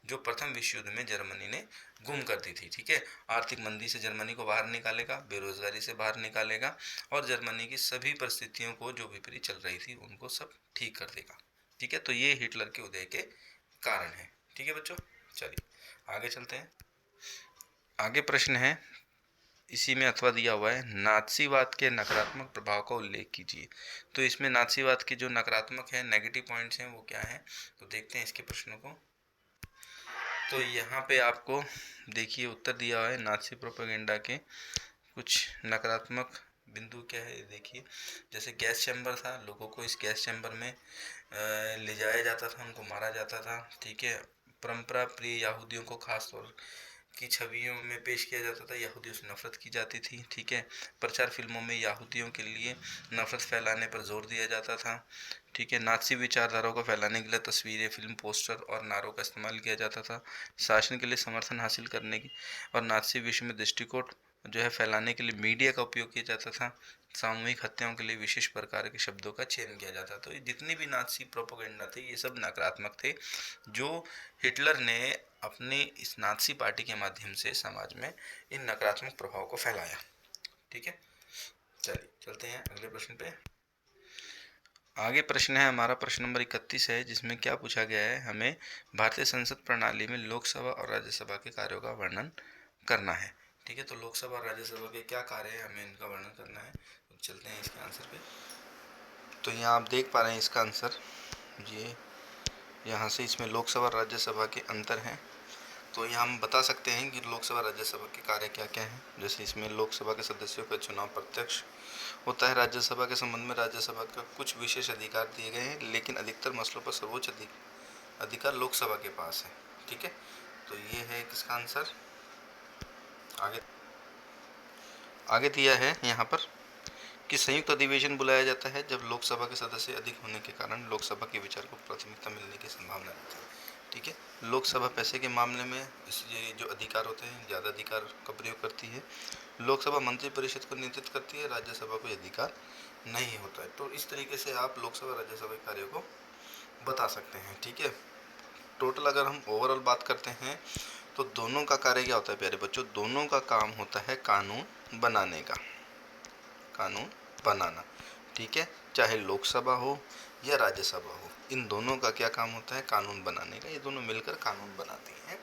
जो प्रथम विश्व युद्ध में जर्मनी ने गुम कर दी थी। ठीक है, आर्थिक मंदी से जर्मनी को बाहर निकालेगा, बेरोजगारी से बाहर निकालेगा और जर्मनी की सभी परिस्थितियों को जो विपरीत चल रही थी उनको सब ठीक कर देगा। ठीक है, तो ये हिटलर के उदय के कारण है। ठीक है बच्चों, चलिए आगे चलते हैं। आगे प्रश्न है, इसी में अथवा दिया हुआ है, नाथसीवाद के नकारात्मक प्रभाव का उल्लेख कीजिए। तो इसमें नाथसीवाद के जो नकारात्मक है, नेगेटिव पॉइंट्स हैं, वो क्या है, तो देखते हैं इसके प्रश्नों को। तो यहाँ पे आपको देखिए उत्तर दिया हुआ है, नाथसी प्रोपेगेंडा के कुछ नकारात्मक बिंदु क्या है देखिए। जैसे गैस चैम्बर था, लोगों को इस गैस चैम्बर में ले जाया जाता था, उनको मारा जाता था। ठीक है, परंपरा प्रिय यहूदियों को खास तौर की छवियों में पेश किया जाता था, यहूदियों से नफरत की जाती थी। ठीक है, प्रचार फिल्मों में यहूदियों के लिए नफरत फैलाने पर जोर दिया जाता था। ठीक है, नाज़ी विचारधाराओं को फैलाने के लिए तस्वीरें, फिल्म, पोस्टर और नारों का इस्तेमाल किया जाता था। शासन के लिए समर्थन हासिल करने की और नाज़ी विश्व में दृष्टिकोण जो है फैलाने के लिए मीडिया का उपयोग किया जाता था। सामूहिक हत्याओं के लिए विशेष प्रकार के शब्दों का चयन किया जाता। तो ये जितनी भी नाज़ी प्रोपेगेंडा थे ये सब नकारात्मक थे, जो हिटलर ने अपने इस नाज़ी पार्टी के माध्यम से समाज में इन नकारात्मक प्रभाव को फैलाया। ठीक है, चलिए चलते हैं अगले प्रश्न पे। आगे प्रश्न है हमारा, प्रश्न नंबर 31 है, जिसमें क्या पूछा गया है, हमें भारतीय संसद प्रणाली में लोकसभा और राज्यसभा के कार्यों का वर्णन करना है। ठीक है, तो लोकसभा और राज्यसभा के क्या कार्य है, हमें इनका वर्णन करना है। तो चलते हैं इसके आंसर पे। तो यहाँ आप देख पा रहे हैं इसका आंसर, ये यहाँ से इसमें लोकसभा और राज्यसभा के अंतर हैं। तो यहाँ हम बता सकते हैं कि लोकसभा राज्यसभा के कार्य क्या क्या हैं। जैसे इसमें लोकसभा के सदस्यों का चुनाव प्रत्यक्ष होता है। राज्यसभा के संबंध में राज्यसभा का कुछ विशेष अधिकार दिए गए हैं, लेकिन अधिकतर मसलों पर सर्वोच्च अधिकार लोकसभा के पास है। ठीक है, तो ये है किसका आंसर। आगे आगे दिया है यहाँ पर कि संयुक्त अधिवेशन बुलाया जाता है जब लोकसभा के सदस्य अधिक होने के कारण लोकसभा के विचार को प्राथमिकता मिलने की संभावना रहती है। ठीक है, लोकसभा पैसे के मामले में इसलिए जो अधिकार होते हैं ज़्यादा अधिकार का प्रयोग करती है। लोकसभा मंत्री परिषद को नियंत्रित करती है, राज्यसभा को अधिकार नहीं होता है। तो इस तरीके से आप लोकसभा राज्यसभा के कार्यों को बता सकते हैं। ठीक है, टोटल अगर हम ओवरऑल बात करते हैं तो दोनों का कार्य क्या होता है प्यारे बच्चों, दोनों का काम होता है कानून बनाने का, कानून बनाना। ठीक है, चाहे लोकसभा हो या राज्यसभा हो, इन दोनों का क्या काम होता है, कानून बनाने का। ये दोनों मिलकर कानून बनाती हैं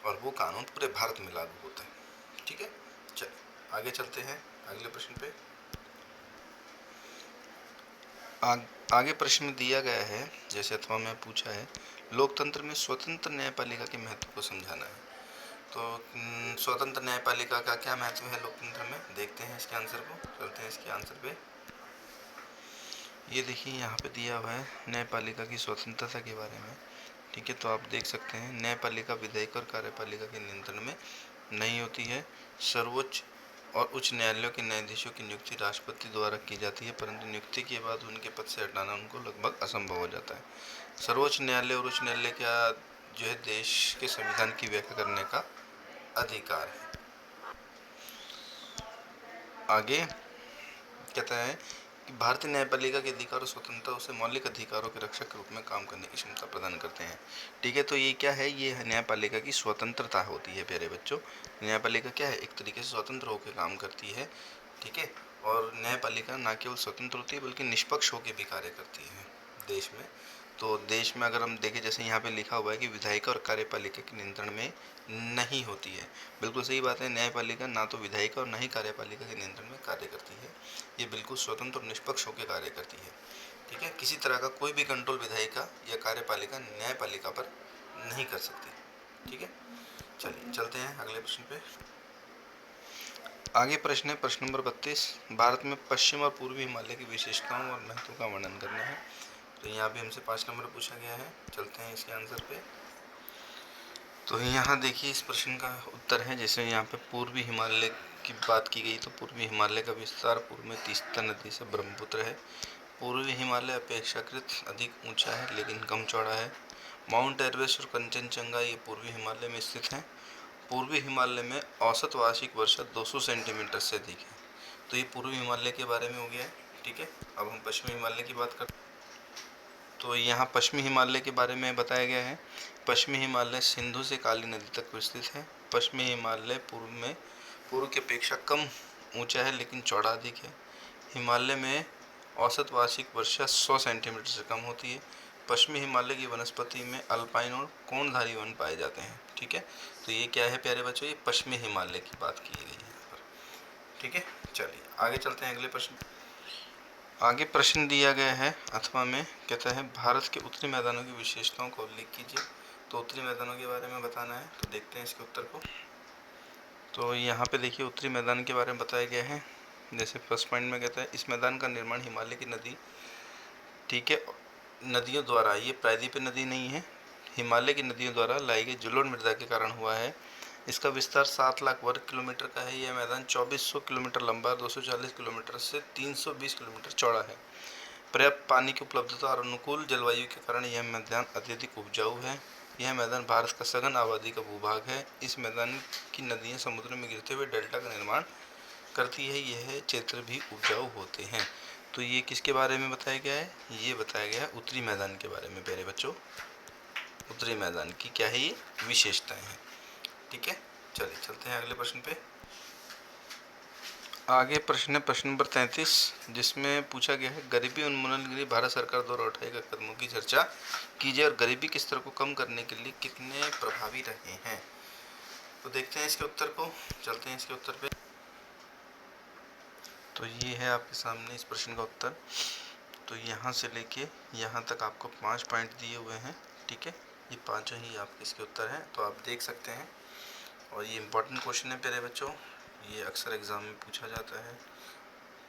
और वो कानून पूरे भारत में लागू होता है। ठीक है, चलिए आगे चलते हैं अगले प्रश्न पे। आगे प्रश्न में दिया गया है, जैसे अथवा में पूछा है, लोकतंत्र में स्वतंत्र न्यायपालिका के महत्व को समझाना है। तो स्वतंत्र न्यायपालिका का क्या महत्व है लोकतंत्र में, देखते हैं इसके आंसर को। चलते हैं इसके आंसर पे। ये देखिए यहाँ पे दिया हुआ है न्यायपालिका की स्वतंत्रता के बारे में। ठीक है, तो आप देख सकते हैं न्यायपालिका विधायक और कार्यपालिका के नियंत्रण में नहीं होती है। सर्वोच्च और उच्च न्यायालयों के न्यायाधीशों की नियुक्ति राष्ट्रपति द्वारा की जाती है, परंतु नियुक्ति के बाद उनके पद से हटाना उनको लगभग असंभव हो जाता है। सर्वोच्च न्यायालय और उच्च न्यायालय का जो है देश के संविधान की व्याख्या करने का अधिकार है। आगे कहता है कि भारतीय न्यायपालिका के अधिकार और स्वतंत्रता उसे मौलिक अधिकारों के रक्षक के रूप में काम करने की क्षमता प्रदान करते हैं। ठीक है, तो ये क्या है, ये न्यायपालिका की स्वतंत्रता होती है प्यारे बच्चों। न्यायपालिका क्या है, एक तरीके से स्वतंत्र होकर काम करती है। ठीक है, और न्यायपालिका न केवल स्वतंत्र होती है बल्कि निष्पक्ष होकर भी कार्य करती है देश में। तो देश में अगर हम देखें, जैसे यहाँ पे लिखा हुआ है कि विधायिका और कार्यपालिका के नियंत्रण में नहीं होती है। बिल्कुल सही बात है, न्यायपालिका ना तो विधायिका और ना ही कार्यपालिका के नियंत्रण में कार्य करती है। ये बिल्कुल स्वतंत्र और निष्पक्ष होकर कार्य करती है। ठीक है, किसी तरह का कोई भी कंट्रोल विधायिका या कार्यपालिका न्यायपालिका पर नहीं कर सकती। ठीक है, चलिए चलते हैं अगले प्रश्न पे। आगे प्रश्न है प्रश्न नंबर 32। भारत में पश्चिम और पूर्वी हिमालय की विशेषताओं और महत्व का वर्णन करना है। तो यहाँ भी हमसे 5 नंबर पूछा गया है। चलते हैं इसके आंसर पे। तो यहाँ देखिए इस प्रश्न का उत्तर है, जैसे यहाँ पे पूर्वी हिमालय की बात की गई, तो पूर्वी हिमालय का विस्तार पूर्व में तीस्ता नदी से ब्रह्मपुत्र है। पूर्वी हिमालय अपेक्षाकृत अधिक ऊंचा है लेकिन कम चौड़ा है। माउंट एवरेस्ट और कंचनजंगा ये पूर्वी हिमालय में स्थित हैं। पूर्वी हिमालय में औसत वार्षिक वर्षा 200 सेंटीमीटर से अधिक है। तो ये पूर्वी हिमालय के बारे में हो गया है। ठीक है, अब हम पश्चिमी हिमालय की बात करते हैं। तो यहाँ पश्चिमी हिमालय के बारे में बताया गया है। पश्चिमी हिमालय सिंधु से काली नदी तक विस्तृत है। पश्चिमी हिमालय पूर्व की अपेक्षा कम ऊंचा है लेकिन चौड़ा अधिक है। हिमालय में औसत वार्षिक वर्षा 100 सेंटीमीटर से कम होती है। पश्चिमी हिमालय की वनस्पति में अल्पाइन और कोणधारी वन पाए जाते हैं। ठीक है, तो ये क्या है प्यारे बच्चों, ये पश्चिमी हिमालय की बात की गई है यहाँ पर। ठीक है, चलिए आगे चलते हैं अगले प्रश्न। आगे प्रश्न दिया गया है अथवा में, कहता है भारत के उत्तरी मैदानों की विशेषताओं का उल्लेख कीजिए। तो उत्तरी मैदानों के बारे में बताना है, तो देखते हैं इसके उत्तर को। तो यहाँ पे देखिए उत्तरी मैदान के बारे में बताया गया है। जैसे फर्स्ट पॉइंट में कहता है इस मैदान का निर्माण हिमालय की नदी, ठीक है, नदियों द्वारा, ये प्रायद्वीपीय नदी नहीं है, हिमालय की नदियों द्वारा लाई गई जलोढ़ मृदा के कारण हुआ है। इसका विस्तार 7 लाख वर्ग किलोमीटर का है। यह मैदान 2400 किलोमीटर लंबा, 240 किलोमीटर से 320 किलोमीटर चौड़ा है। पर्याप्त पानी की उपलब्धता और अनुकूल जलवायु के कारण यह मैदान अत्यधिक उपजाऊ है। यह मैदान भारत का सघन आबादी का भूभाग है। इस मैदान की नदियाँ समुद्र में गिरते हुए डेल्टा का निर्माण करती है। यह क्षेत्र भी उपजाऊ होते हैं। तो ये किसके बारे में बताया गया है, ये बताया गया है उत्तरी मैदान के बारे में प्यारे बच्चों। उत्तरी मैदान की क्या है, ये विशेषताएं हैं। ठीक है, चलिए चलते हैं अगले प्रश्न पे। आगे प्रश्न है प्रश्न नंबर 33, जिसमें पूछा गया है गरीबी उन्मूलन के लिए भारत सरकार द्वारा उठाए गए कदमों की चर्चा कीजिए और गरीबी के स्तर को कम करने के लिए कितने प्रभावी रहे हैं। तो देखते हैं इसके उत्तर को, चलते हैं इसके उत्तर पे। तो ये है आपके सामने इस प्रश्न का उत्तर। तो यहाँ से लेके यहाँ तक आपको 5 पॉइंट दिए हुए हैं। ठीक है, ये पाँचों ही आपके इसके उत्तर हैं, तो आप देख सकते हैं। और ये इम्पोर्टेंट क्वेश्चन है प्यारे बच्चों, ये अक्सर एग्ज़ाम में पूछा जाता है।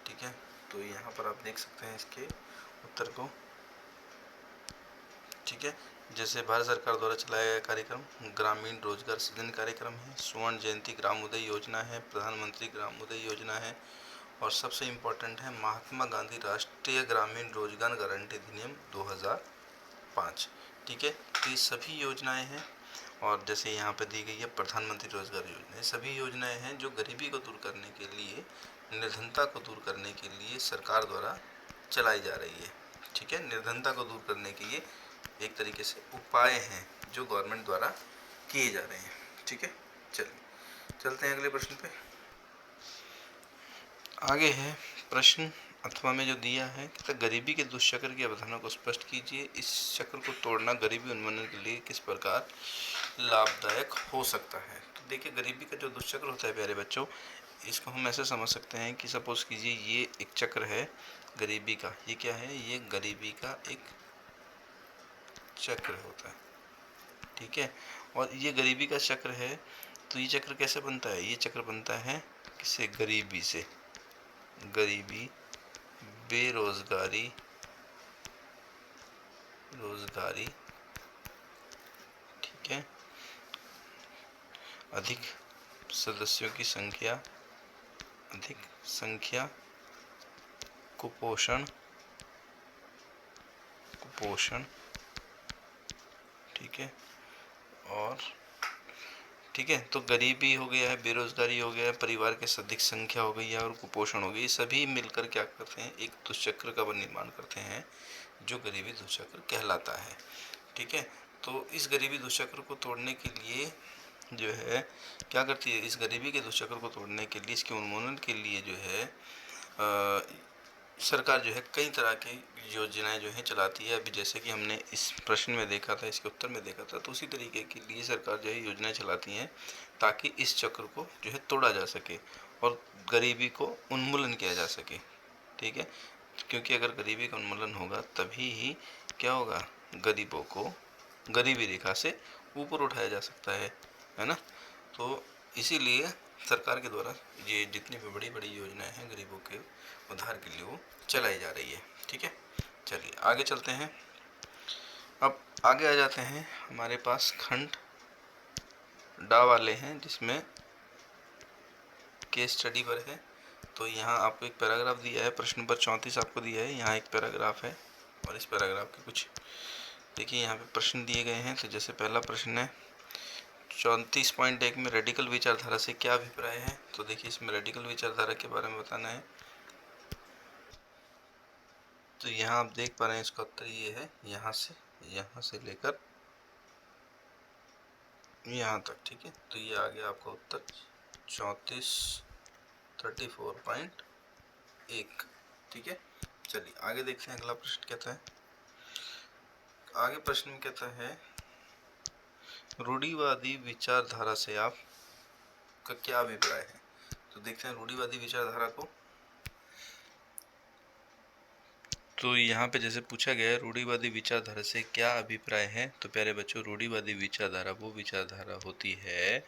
ठीक है, तो यहाँ पर आप देख सकते हैं इसके उत्तर को। ठीक है, जैसे भारत सरकार द्वारा चलाया गया कार्यक्रम ग्रामीण रोजगार सृजन कार्यक्रम है, स्वर्ण जयंती ग्राम उदय योजना है, प्रधानमंत्री ग्राम उदय योजना है, और सबसे इम्पोर्टेंट है महात्मा गांधी राष्ट्रीय ग्रामीण रोजगार गारंटी अधिनियम 2005। ठीक है, तो ये सभी योजनाएं हैं। और जैसे यहाँ पे दी गई है प्रधानमंत्री रोजगार योजना, ये सभी योजनाएं हैं जो गरीबी को दूर करने के लिए, निर्धनता को दूर करने के लिए सरकार द्वारा चलाई जा रही है। ठीक है, निर्धनता को दूर करने के ये एक तरीके से उपाय हैं जो गवर्नमेंट द्वारा किए जा रहे हैं। ठीक है, चलिए चलते हैं अगले प्रश्न पे। आगे है प्रश्न अथवा में जो दिया है कि गरीबी के दुष्चक्र की अवधारणा को स्पष्ट कीजिए। इस चक्र को तोड़ना गरीबी उन्मूलन के लिए किस प्रकार लाभदायक हो सकता है। तो देखिए गरीबी का जो दुष्चक्र होता है प्यारे बच्चों, इसको हम ऐसे समझ सकते हैं कि सपोज कीजिए ये एक चक्र है गरीबी का। ये क्या है, ये गरीबी का एक चक्र होता है। ठीक है, और ये गरीबी का चक्र है। तो ये चक्र कैसे बनता है, ये चक्र बनता है किससे, गरीबी से। गरीबी, बेरोजगारी, रोजगारी, ठीक है, अधिक सदस्यों की संख्या, अधिक संख्या, कुपोषण, कुपोषण, ठीक है, और ठीक है, तो गरीबी हो गया है, बेरोजगारी हो गया है, परिवार की अधिक संख्या हो गई है और कुपोषण हो गई, ये सभी मिलकर क्या करते हैं, एक दुष्चक्र का निर्माण करते हैं जो गरीबी दुष्चक्र कहलाता है। ठीक है, तो इस गरीबी दुष्चक्र को तोड़ने के लिए जो है क्या करती है, इस गरीबी के दुष्चक्र को तोड़ने के लिए, इसके उन्मूलन के लिए जो है सरकार जो है कई तरह की योजनाएं जो है चलाती है। अभी जैसे कि हमने इस प्रश्न में देखा था, इसके उत्तर में देखा था, तो उसी तरीके के लिए सरकार जो है योजनाएं चलाती हैं ताकि इस चक्र को जो है तोड़ा जा सके और गरीबी को उन्मूलन किया जा सके। ठीक है, क्योंकि अगर गरीबी का उन्मूलन होगा तभी ही क्या होगा, गरीबों को गरीबी रेखा से ऊपर उठाया जा सकता है ना। तो इसीलिए सरकार के द्वारा ये जितनी भी बड़ी बड़ी योजनाएं हैं गरीबों के उद्धार के लिए वो चलाई जा रही है। ठीक है, चलिए आगे चलते हैं। अब आगे आ जाते हैं, हमारे पास खंड डा वाले हैं जिसमें केस स्टडी पर है। तो यहाँ आपको एक पैराग्राफ दिया है, प्रश्न नंबर 34 आपको दिया है, यहाँ एक पैराग्राफ है और इस पैराग्राफ के कुछ देखिए यहाँ पे प्रश्न दिए गए हैं। तो जैसे पहला प्रश्न है 34.1 में रेडिकल विचारधारा से क्या अभिप्राय है। तो देखिए इसमें रेडिकल विचारधारा के बारे में बताना है। तो यहाँ आप देख पा रहे हैं इसका उत्तर ये है, यहाँ से लेकर यहाँ तक। ठीक है, तो ये आ गया आपका उत्तर 34.1। ठीक है, चलिए आगे देखते हैं अगला प्रश्न कहता है। आगे प्रश्न में कहता है रूढ़िवादी विचारधारा से आप का क्या अभिप्राय है। तो देखते हैं रूढ़िवादी विचारधारा को। तो यहाँ पे जैसे पूछा गया है रूढ़िवादी विचारधारा से क्या अभिप्राय है, तो प्यारे बच्चों रूढ़िवादी विचारधारा वो विचारधारा होती है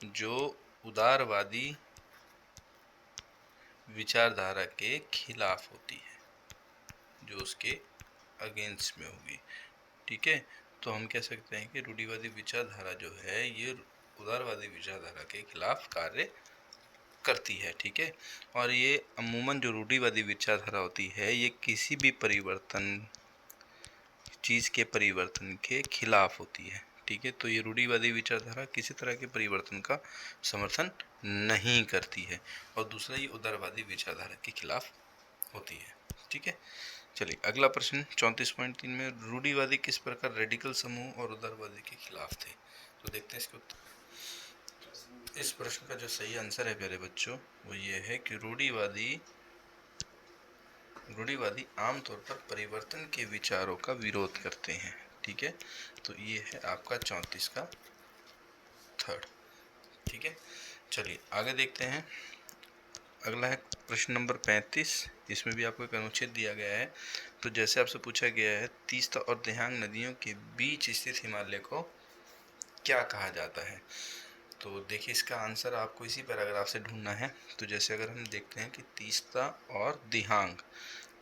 जो उदारवादी विचारधारा के खिलाफ होती है, जो उसके अगेंस्ट में होगी। ठीक है, तो हम कह सकते हैं कि रूढ़िवादी विचारधारा जो है ये उदारवादी विचारधारा के खिलाफ कार्य करती है। ठीक है, और ये अमूमन जो रूढ़िवादी विचारधारा होती है ये किसी भी परिवर्तन, चीज़ के परिवर्तन के खिलाफ होती है। ठीक है, तो ये रूढ़िवादी विचारधारा किसी तरह के परिवर्तन का समर्थन नहीं करती है और दूसरा ये उदारवादी विचारधारा के खिलाफ होती है। ठीक है, चलिए अगला प्रश्न 34.3 में रूढ़िवादी किस प्रकार रेडिकल समूह और उदारवादी के खिलाफ थे। तो देखते हैं इसके उत्तर। इस प्रश्न का जो सही आंसर है प्यारे बच्चों वो ये है कि रूढ़िवादी आमतौर पर परिवर्तन के विचारों का विरोध करते हैं। ठीक है, तो ये है आपका 34 का थर्ड। ठीक है, चलिए आगे देखते हैं। अगला है प्रश्न नंबर 35। इसमें भी आपको एक अनुच्छेद दिया गया है। तो जैसे आपसे पूछा गया है तीस्ता और दिहांग नदियों के बीच स्थित हिमालय को क्या कहा जाता है। तो देखिए इसका आंसर आपको इसी पैराग्राफ से ढूंढना है। तो जैसे अगर हम देखते हैं कि तीस्ता और दिहांग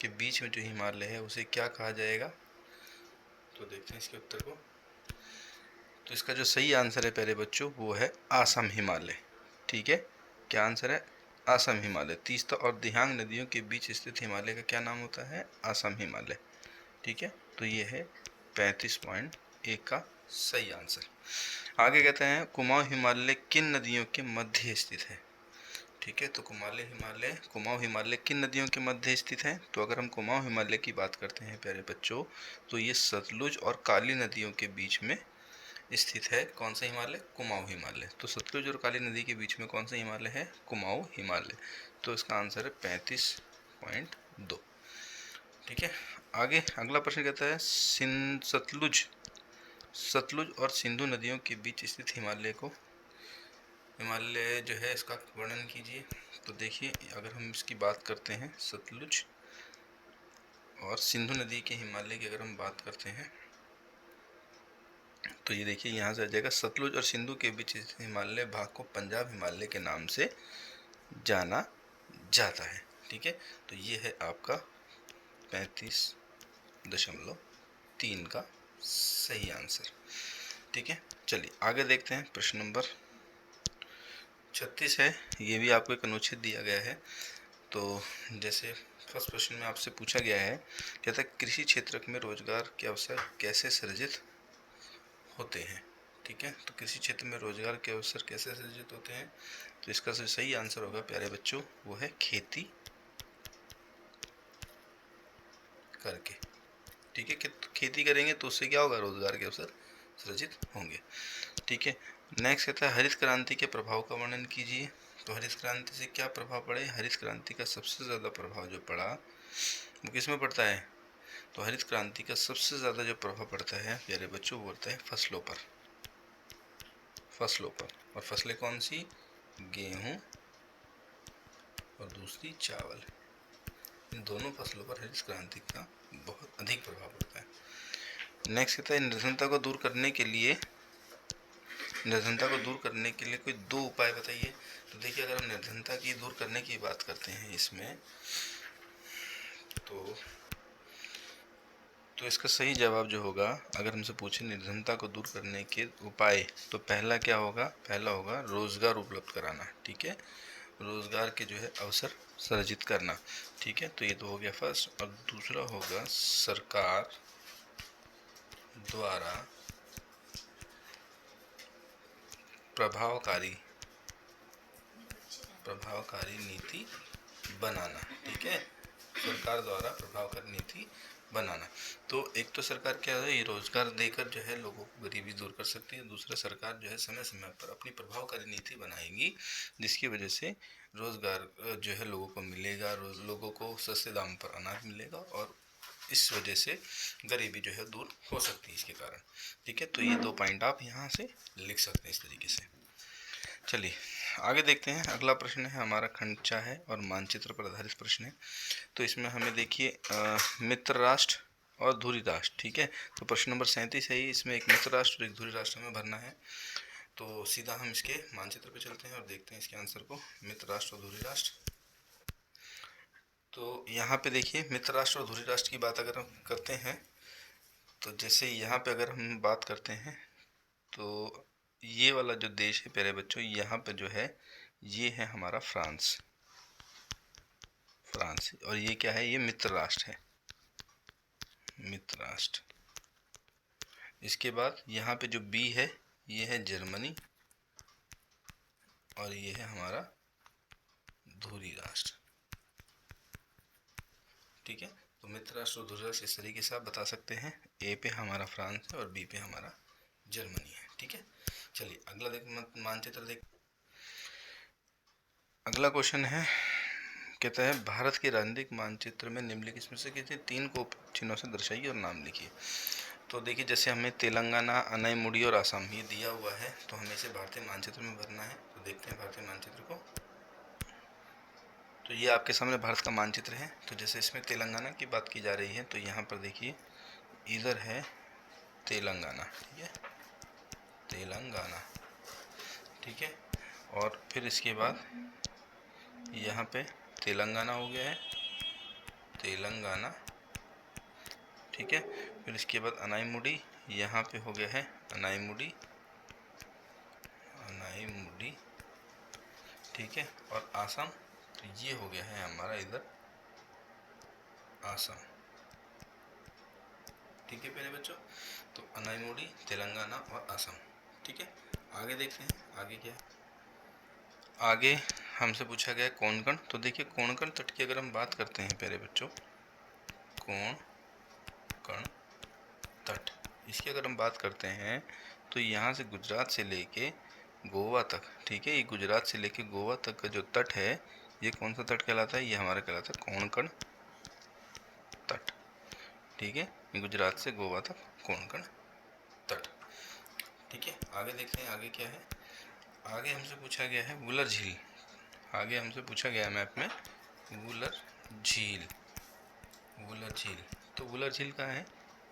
के बीच में जो हिमालय है उसे क्या कहा जाएगा, तो देखते हैं इसके उत्तर को। तो इसका जो सही आंसर है प्यारे बच्चों वो है असम हिमालय। ठीक है, क्या आंसर है, असम हिमालय। तीस्ता और दिहांग नदियों के बीच स्थित हिमालय का क्या नाम होता है, असम हिमालय। ठीक है, तो ये है 35.1 का सही आंसर। आगे कहते हैं कुमाऊं हिमालय किन नदियों के मध्य स्थित है। ठीक है, तो कुमाऊं हिमालय किन नदियों के मध्य स्थित है। तो अगर हम कुमाऊं हिमालय की बात करते हैं प्यारे बच्चों तो ये सतलुज और काली नदियों के बीच में स्थित है। कौन सा हिमालय, कुमाऊं हिमालय। तो सतलुज और काली नदी के बीच में कौन सा हिमालय है, कुमाऊं हिमालय। तो इसका आंसर है 35.2। ठीक है, आगे अगला प्रश्न कहता है सतलुज और सिंधु नदियों के बीच स्थित हिमालय जो है इसका वर्णन कीजिए। तो देखिए अगर हम इसकी बात करते हैं सतलुज और सिंधु नदी के हिमालय की अगर हम बात करते हैं तो ये देखिए यहाँ से आ जाएगा सतलुज और सिंधु के बीच स्थित हिमालय भाग को पंजाब हिमालय के नाम से जाना जाता है। ठीक है, तो ये है आपका 35.3 का सही आंसर। ठीक है, चलिए आगे देखते हैं। प्रश्न नंबर 36 है, ये भी आपको एक अनुच्छेद दिया गया है। तो जैसे फर्स्ट प्रश्न में आपसे पूछा गया है, कहता है कृषि क्षेत्र में रोजगार के अवसर कैसे सृजित होते हैं। ठीक है। तो कृषि क्षेत्र में रोजगार के अवसर कैसे सृजित होते हैं? तो इसका सही आंसर होगा प्यारे बच्चों, वो है खेती करके। ठीक है, खेती करेंगे तो उससे क्या होगा? रोजगार के अवसर सृजित होंगे। ठीक है। नेक्स्ट कहता है हरित क्रांति के प्रभाव का वर्णन कीजिए। तो हरित क्रांति से क्या प्रभाव पड़े? हरित क्रांति का सबसे ज़्यादा प्रभाव जो पड़ा वो किस में पड़ता है? तो हरित क्रांति का सबसे ज़्यादा जो प्रभाव पड़ता है प्यारे बच्चों वो पड़ता है फसलों पर। और फसलें कौन सी? गेहूँ और दूसरी चावल। इन दोनों फसलों पर हरित क्रांति का बहुत अधिक प्रभाव पड़ता है। नेक्स्ट कहता है निर्धनता को दूर करने के लिए कोई 2 उपाय बताइए। तो देखिए, अगर हम निर्धनता की दूर करने की बात करते हैं इसमें तो इसका सही जवाब जो होगा, अगर हमसे पूछे निर्धनता को दूर करने के उपाय, तो पहला क्या होगा? पहला होगा रोजगार उपलब्ध कराना। ठीक है, रोजगार के जो है अवसर सृजित करना। ठीक है, तो ये तो हो गया फर्स्ट। और दूसरा होगा सरकार द्वारा प्रभावकारी नीति बनाना। ठीक है, सरकार द्वारा प्रभावकारी नीति बनाना। तो एक तो सरकार क्या है, ये रोजगार देकर जो है लोगों को गरीबी दूर कर सकती है। दूसरा, सरकार जो है समय समय पर अपनी प्रभावकारी नीति बनाएगी जिसकी वजह से रोजगार जो है लोगों को मिलेगा, लोगों को सस्ते दाम पर अनाज मिलेगा और इस वजह से गरीबी जो है दूर हो सकती है इसके कारण। ठीक है, तो ये 2 पॉइंट आप यहाँ से लिख सकते हैं इस तरीके से। चलिए आगे देखते हैं। अगला प्रश्न है हमारा खंड है और मानचित्र पर आधारित प्रश्न है। तो इसमें हमें देखिए मित्र राष्ट्र और धुरी राष्ट्र। ठीक है, तो प्रश्न नंबर 37 है, इसमें एक मित्र राष्ट्र और एक धुरी राष्ट्र हमें भरना है। तो सीधा हम इसके मानचित्र पे चलते हैं और देखते हैं इसके आंसर को, मित्र राष्ट्र और धुरी राष्ट्र। तो यहाँ पे देखिए मित्र राष्ट्र और धुरी राष्ट्र की बात अगर हम करते हैं तो जैसे यहाँ पे अगर हम बात करते हैं तो ये वाला जो देश है प्यारे बच्चों, यहाँ पे जो है ये है हमारा फ्रांस। और ये क्या है? ये मित्र राष्ट्र है, मित्र राष्ट्र। इसके बाद यहाँ पे जो बी है ये है जर्मनी और ये है हमारा धुरी राष्ट्र। ठीक है, तो मित्र राष्ट्र और धुरी राष्ट्र इस तरीके से आप बता सकते हैं। ए पे हमारा फ्रांस है और बी पे हमारा जर्मनी है। ठीक है, चलिए अगला मानचित्र देख। अगला क्वेश्चन है, कहता है भारत के राजनीतिक मानचित्र में निम्नलिखित में से किसी 3 को चिन्हों से दर्शाइए और नाम लिखिए। तो देखिए, जैसे हमें तेलंगाना, अनाईमुडी और असम ये दिया हुआ है तो हमें इसे भारतीय मानचित्र में भरना है। तो देखते हैं भारतीय मानचित्र को। तो ये आपके सामने भारत का मानचित्र है। तो जैसे इसमें तेलंगाना की बात की जा रही है तो यहाँ पर देखिए इधर है तेलंगाना। ठीक है, तेलंगाना। ठीक है, और फिर इसके बाद यहाँ पे तेलंगाना हो गया है, तेलंगाना। ठीक है, फिर इसके बाद अनाईमुडी, यहाँ पे हो गया है अनाईमुडी, अनाईमुडी। ठीक है, और आसाम, तो ये हो गया है हमारा इधर आसाम। ठीक है प्यारे बच्चों, तो अनाईमुडी, तेलंगाना और आसाम। ठीक है, आगे देखते हैं आगे क्या है। आगे हमसे पूछा गया कोंकण। तो देखिए कोंकण तट की अगर हम बात करते हैं प्यारे बच्चों, कोंकण तट, इसकी अगर हम बात करते हैं तो यहाँ से गुजरात से लेके गोवा तक। ठीक है, ये गुजरात से लेके गोवा तक का जो तट है ये कौन सा तट कहलाता है? ये हमारा कहलाता है कोंकण तट। ठीक है, ये गुजरात से गोवा तक कोंकण तट। ठीक है, आगे देखते हैं आगे क्या है। आगे हमसे पूछा गया है वुलर झील। आगे हमसे पूछा गया है मैप में वुलर झील। वुलर झील, तो वुलर झील कहाँ है?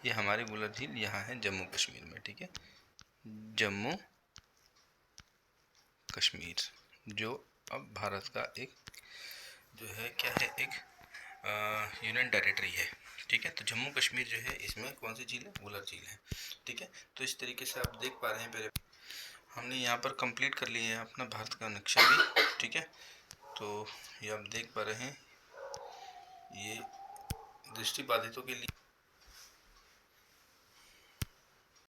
ये हमारी वुलर झील यहाँ है जम्मू कश्मीर में। ठीक है, जम्मू कश्मीर जो अब भारत का एक जो है क्या है, एक यूनियन टेरिटरी है। ठीक है, तो जम्मू कश्मीर जो है इसमें कौन सी झील है? वुलर झील है। ठीक है, तो इस तरीके से आप देख पा रहे हैं पहले हमने यहाँ पर कंप्लीट कर लिया है अपना भारत का नक्शा भी। ठीक है, तो ये आप देख पा रहे हैं ये दृष्टिबाधितों के लिए